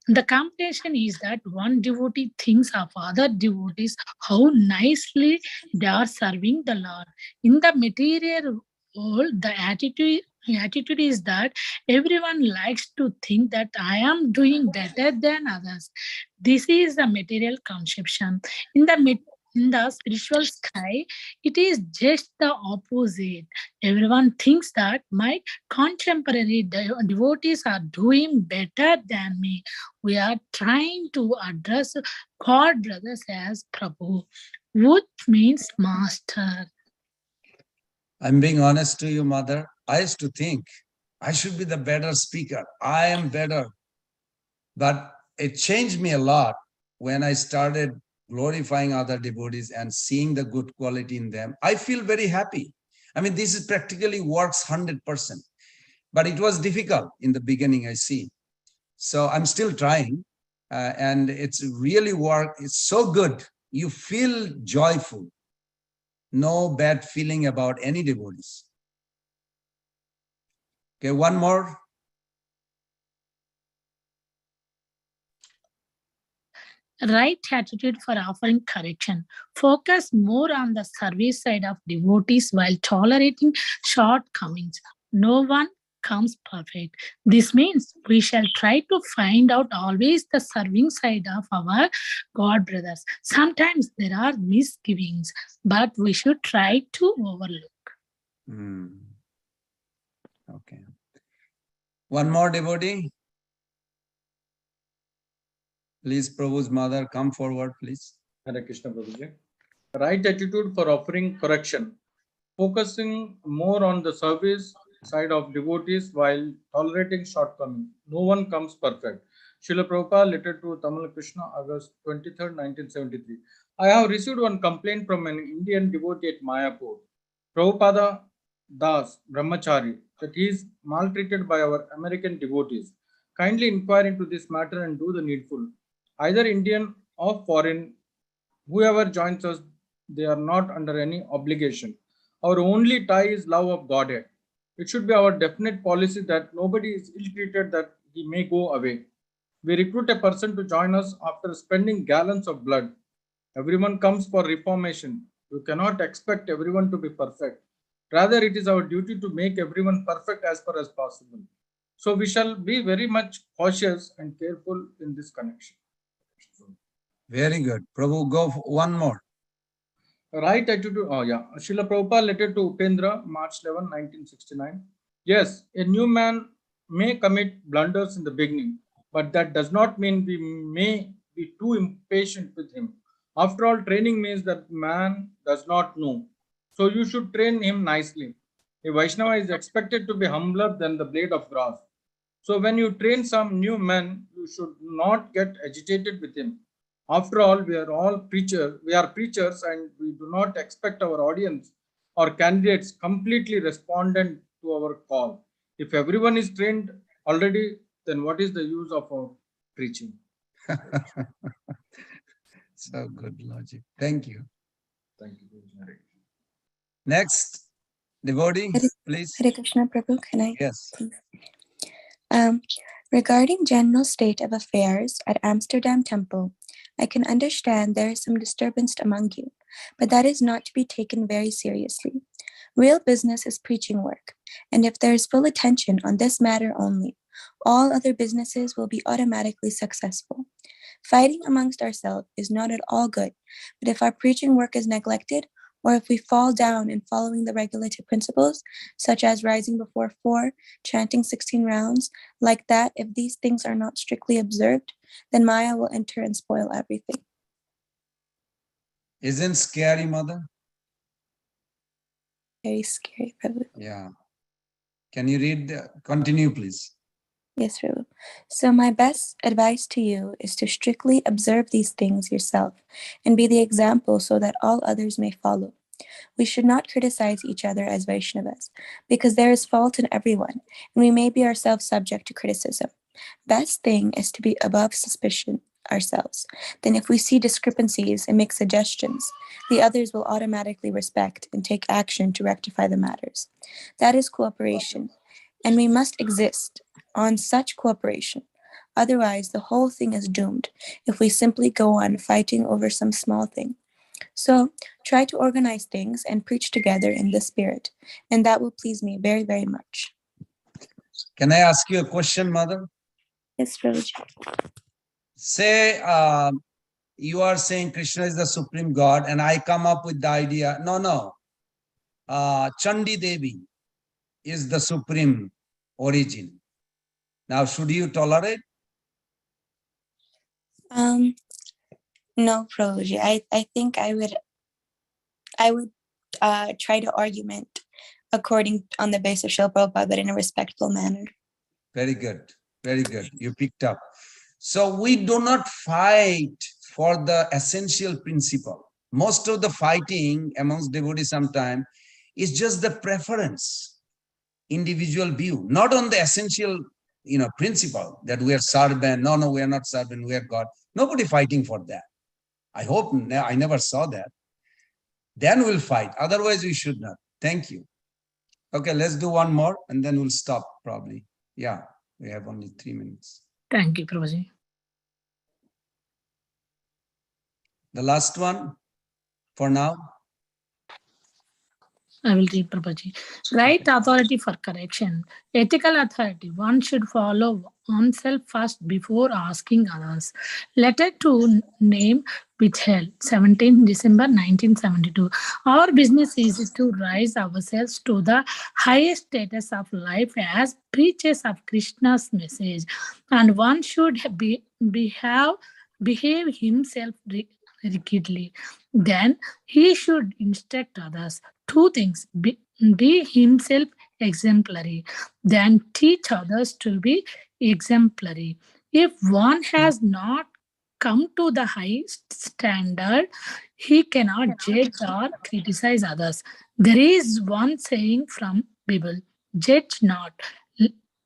[SPEAKER 1] The competition is that one devotee thinks of other devotees how nicely they are serving the Lord. In the material world, the attitude is that everyone likes to think that I am doing better than others. This is the material conception. In the spiritual sky, it is just the opposite. Everyone thinks that my contemporary devotees are doing better than me. We are trying to address God brothers as Prabhu, which means master.
[SPEAKER 13] I'm being honest to you, Mother. I used to think I should be the better speaker. I am better. But it changed me a lot when I started glorifying other devotees and seeing the good quality in them. I feel very happy. I mean, this is practically works 100%. But it was difficult in the beginning, I see. So I'm still trying. And it's really work. It's so good. You feel joyful. No bad feeling about any devotees. Okay, one more.
[SPEAKER 1] Right attitude for offering correction. Focus more on the service side of devotees while tolerating shortcomings. No one comes perfect. This means we shall try to find out always the serving side of our God brothers. Sometimes there are misgivings, but we should try to overlook.
[SPEAKER 13] Okay. One more devotee. Please, Prabhu's mother, come forward, please.
[SPEAKER 22] Hare Krishna, Prabhuji. Right attitude for offering correction. Focusing more on the service side of devotees while tolerating shortcomings. No one comes perfect. Srila Prabhupada, letter to Tamil Krishna, August 23rd, 1973. I have received one complaint from an Indian devotee at Mayapur. Prabhupada, Das, Brahmachari, that he is maltreated by our American devotees. Kindly inquire into this matter and do the needful. Either Indian or foreign, whoever joins us, they are not under any obligation. Our only tie is love of Godhead. It should be our definite policy that nobody is ill-treated, that he may go away. We recruit a person to join us after spending gallons of blood. Everyone comes for reformation. You cannot expect everyone to be perfect. Rather, it is our duty to make everyone perfect as far as possible. So we shall be very much cautious and careful in this connection.
[SPEAKER 13] Very good. Prabhu, go for one more.
[SPEAKER 22] Right attitude. Oh, yeah. Srila Prabhupada letter to Upendra, March 11, 1969. Yes, a new man may commit blunders in the beginning, but that does not mean we may be too impatient with him. After all, training means that man does not know. So you should train him nicely. A Vaishnava is expected to be humbler than the blade of grass. So when you train some new man, you should not get agitated with him. After all, we are preachers, and we do not expect our audience or candidates completely respondent to our call. If everyone is trained already, then what is the use of our preaching?
[SPEAKER 13] So good logic. Thank you.
[SPEAKER 22] Thank you.
[SPEAKER 13] Next, devotee, please.
[SPEAKER 4] Hare Krishna, Prabhu, can I?
[SPEAKER 13] Yes.
[SPEAKER 4] Please? Regarding general state of affairs at Amsterdam Temple, I can understand there is some disturbance among you, but that is not to be taken very seriously. Real business is preaching work, and if there is full attention on this matter only, all other businesses will be automatically successful. Fighting amongst ourselves is not at all good, but if our preaching work is neglected, or if we fall down in following the regulative principles, such as rising before 4, chanting 16 rounds, like that, if these things are not strictly observed, then Maya will enter and spoil everything.
[SPEAKER 13] Isn't scary, mother?
[SPEAKER 4] Very scary, Prabhu.
[SPEAKER 13] Yeah. Can you read? Continue, please.
[SPEAKER 4] Yes, Prabhu. So my best advice to you is to strictly observe these things yourself and be the example so that all others may follow. We should not criticize each other as Vaishnavas because there is fault in everyone and we may be ourselves subject to criticism. Best thing is to be above suspicion ourselves. Then if we see discrepancies and make suggestions, the others will automatically respect and take action to rectify the matters. That is cooperation, and we must exist on such cooperation. Otherwise, the whole thing is doomed if we simply go on fighting over some small thing. So try to organize things and preach together in this spirit, and that will please me very, very much.
[SPEAKER 13] Can I ask you a question, mother?
[SPEAKER 4] Yes, Prabhuji.
[SPEAKER 13] Say you are saying Krishna is the supreme God, and I come up with the idea, no, Chandi Devi is the supreme origin. Now, should you tolerate?
[SPEAKER 4] No, Prabhuji. I think I would try to argument according on the basis of Srila Prabhupada, but in a respectful manner.
[SPEAKER 13] Very good. Very good. You picked up. So we do not fight for the essential principle. Most of the fighting amongst devotees sometimes is just the preference, individual view, not on the essential, principle that we are servant. No, we are not servant. We are God. Nobody fighting for that. I hope I never saw that. Then we'll fight. Otherwise, we should not. Thank you. Okay, let's do one more and then we'll stop probably. Yeah, we have only 3 minutes.
[SPEAKER 1] Thank you, Prabhuji.
[SPEAKER 13] The last one for now.
[SPEAKER 1] I will read, Prabhuji. Right authority for correction. Ethical authority. One should follow oneself first before asking others. Letter to name withheld, 17 December 1972. Our business is to rise ourselves to the highest status of life as preachers of Krishna's message. And one should behave himself rigidly. Then he should instruct others. 2 things: be himself exemplary, then teach others to be exemplary. If one has not come to the highest standard, he cannot judge or criticize others. There is one saying from Bible, judge not,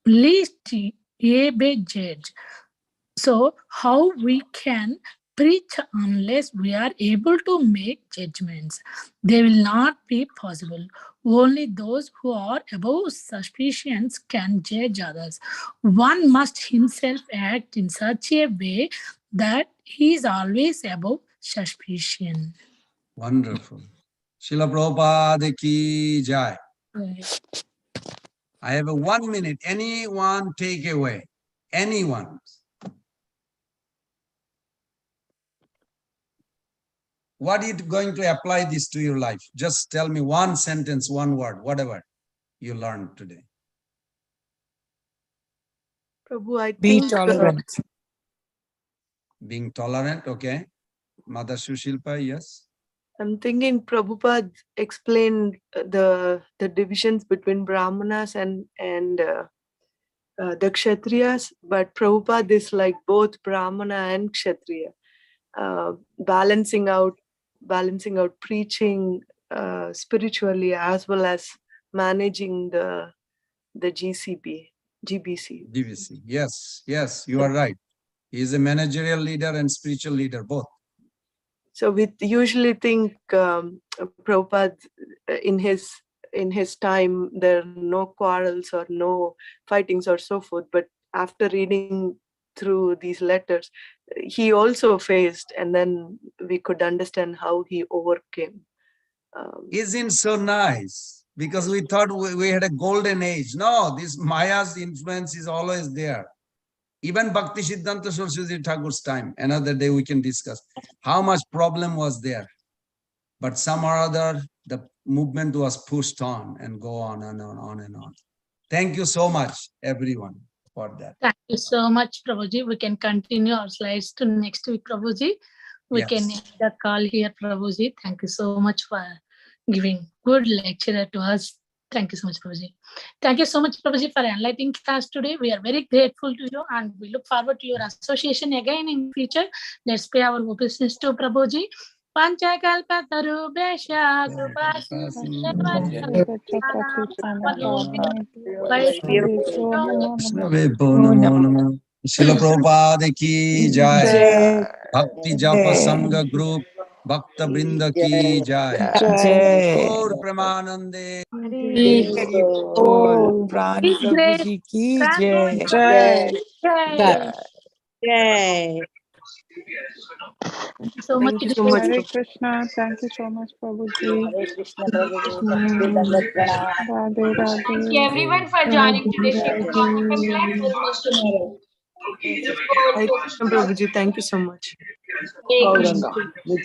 [SPEAKER 1] lest ye be judged. So, how we can preach unless we are able to make judgments? They will not be possible. Only those who are above suspicions can judge others. One must himself act in such a way that he is always above suspicion.
[SPEAKER 13] Wonderful. Srila Prabhupada ki jai. I have a 1 minute. Anyone take away? Anyone? What are you going to apply this to your life? Just tell me one sentence, one word, whatever you learned today.
[SPEAKER 20] Prabhu, I
[SPEAKER 6] Be
[SPEAKER 20] think
[SPEAKER 6] tolerant.
[SPEAKER 13] Being tolerant, okay. Mother Sushilpa, yes.
[SPEAKER 20] I'm thinking Prabhupada explained the divisions between Brahmanas and the Kshatriyas, but Prabhupada is like both Brahmana and Kshatriya, balancing out preaching spiritually as well as managing the GBC.
[SPEAKER 13] Yes, you are right. He is a managerial leader and spiritual leader, both.
[SPEAKER 20] So we usually think Prabhupada in his time there are no quarrels or no fightings or so forth. But after reading through these letters, he also faced, and then we could understand how he overcame.
[SPEAKER 13] Isn't so nice? Because we thought we had a golden age. No, this Maya's influence is always there. Even Bhakti Siddhanta Saraswati Thakur's time, another day we can discuss how much problem was there. But some or other, the movement was pushed on and go on and on and on. Thank you so much, everyone, for that.
[SPEAKER 1] Thank you so much, Prabhuji. We can continue our slides to next week, Prabhuji. We can end the call here, Prabhuji. Thank you so much for giving good lecture to us. Thank you so much, Prabhuji. Thank you so much, Prabhuji, for enlightening class today. We are very grateful to you and we look forward to your association again in future. Let's pay our obeisance to Prabhuji. Panchakalpatarubhesha
[SPEAKER 13] Srila Prabhupada ki jai. Bhakti Japa Sangha Group, Bhakta Brinda ki jai. Gaur Pramanande.
[SPEAKER 6] Pran Prabhuji ki jai.
[SPEAKER 9] Jai.
[SPEAKER 1] Thank you so much.
[SPEAKER 20] Thank you so much.
[SPEAKER 9] Hare Krishna. Thank you so much, Prabhuji.
[SPEAKER 23] Hare Krishna Prabhuji. Dandavat pranam.
[SPEAKER 9] Radhe Radhe.
[SPEAKER 5] Thank you everyone for joining today. Shift to wonderful class. We'll meet tomorrow.
[SPEAKER 20] Hare Krishna Prabhuji, thank you so much.
[SPEAKER 5] Hare Krishna.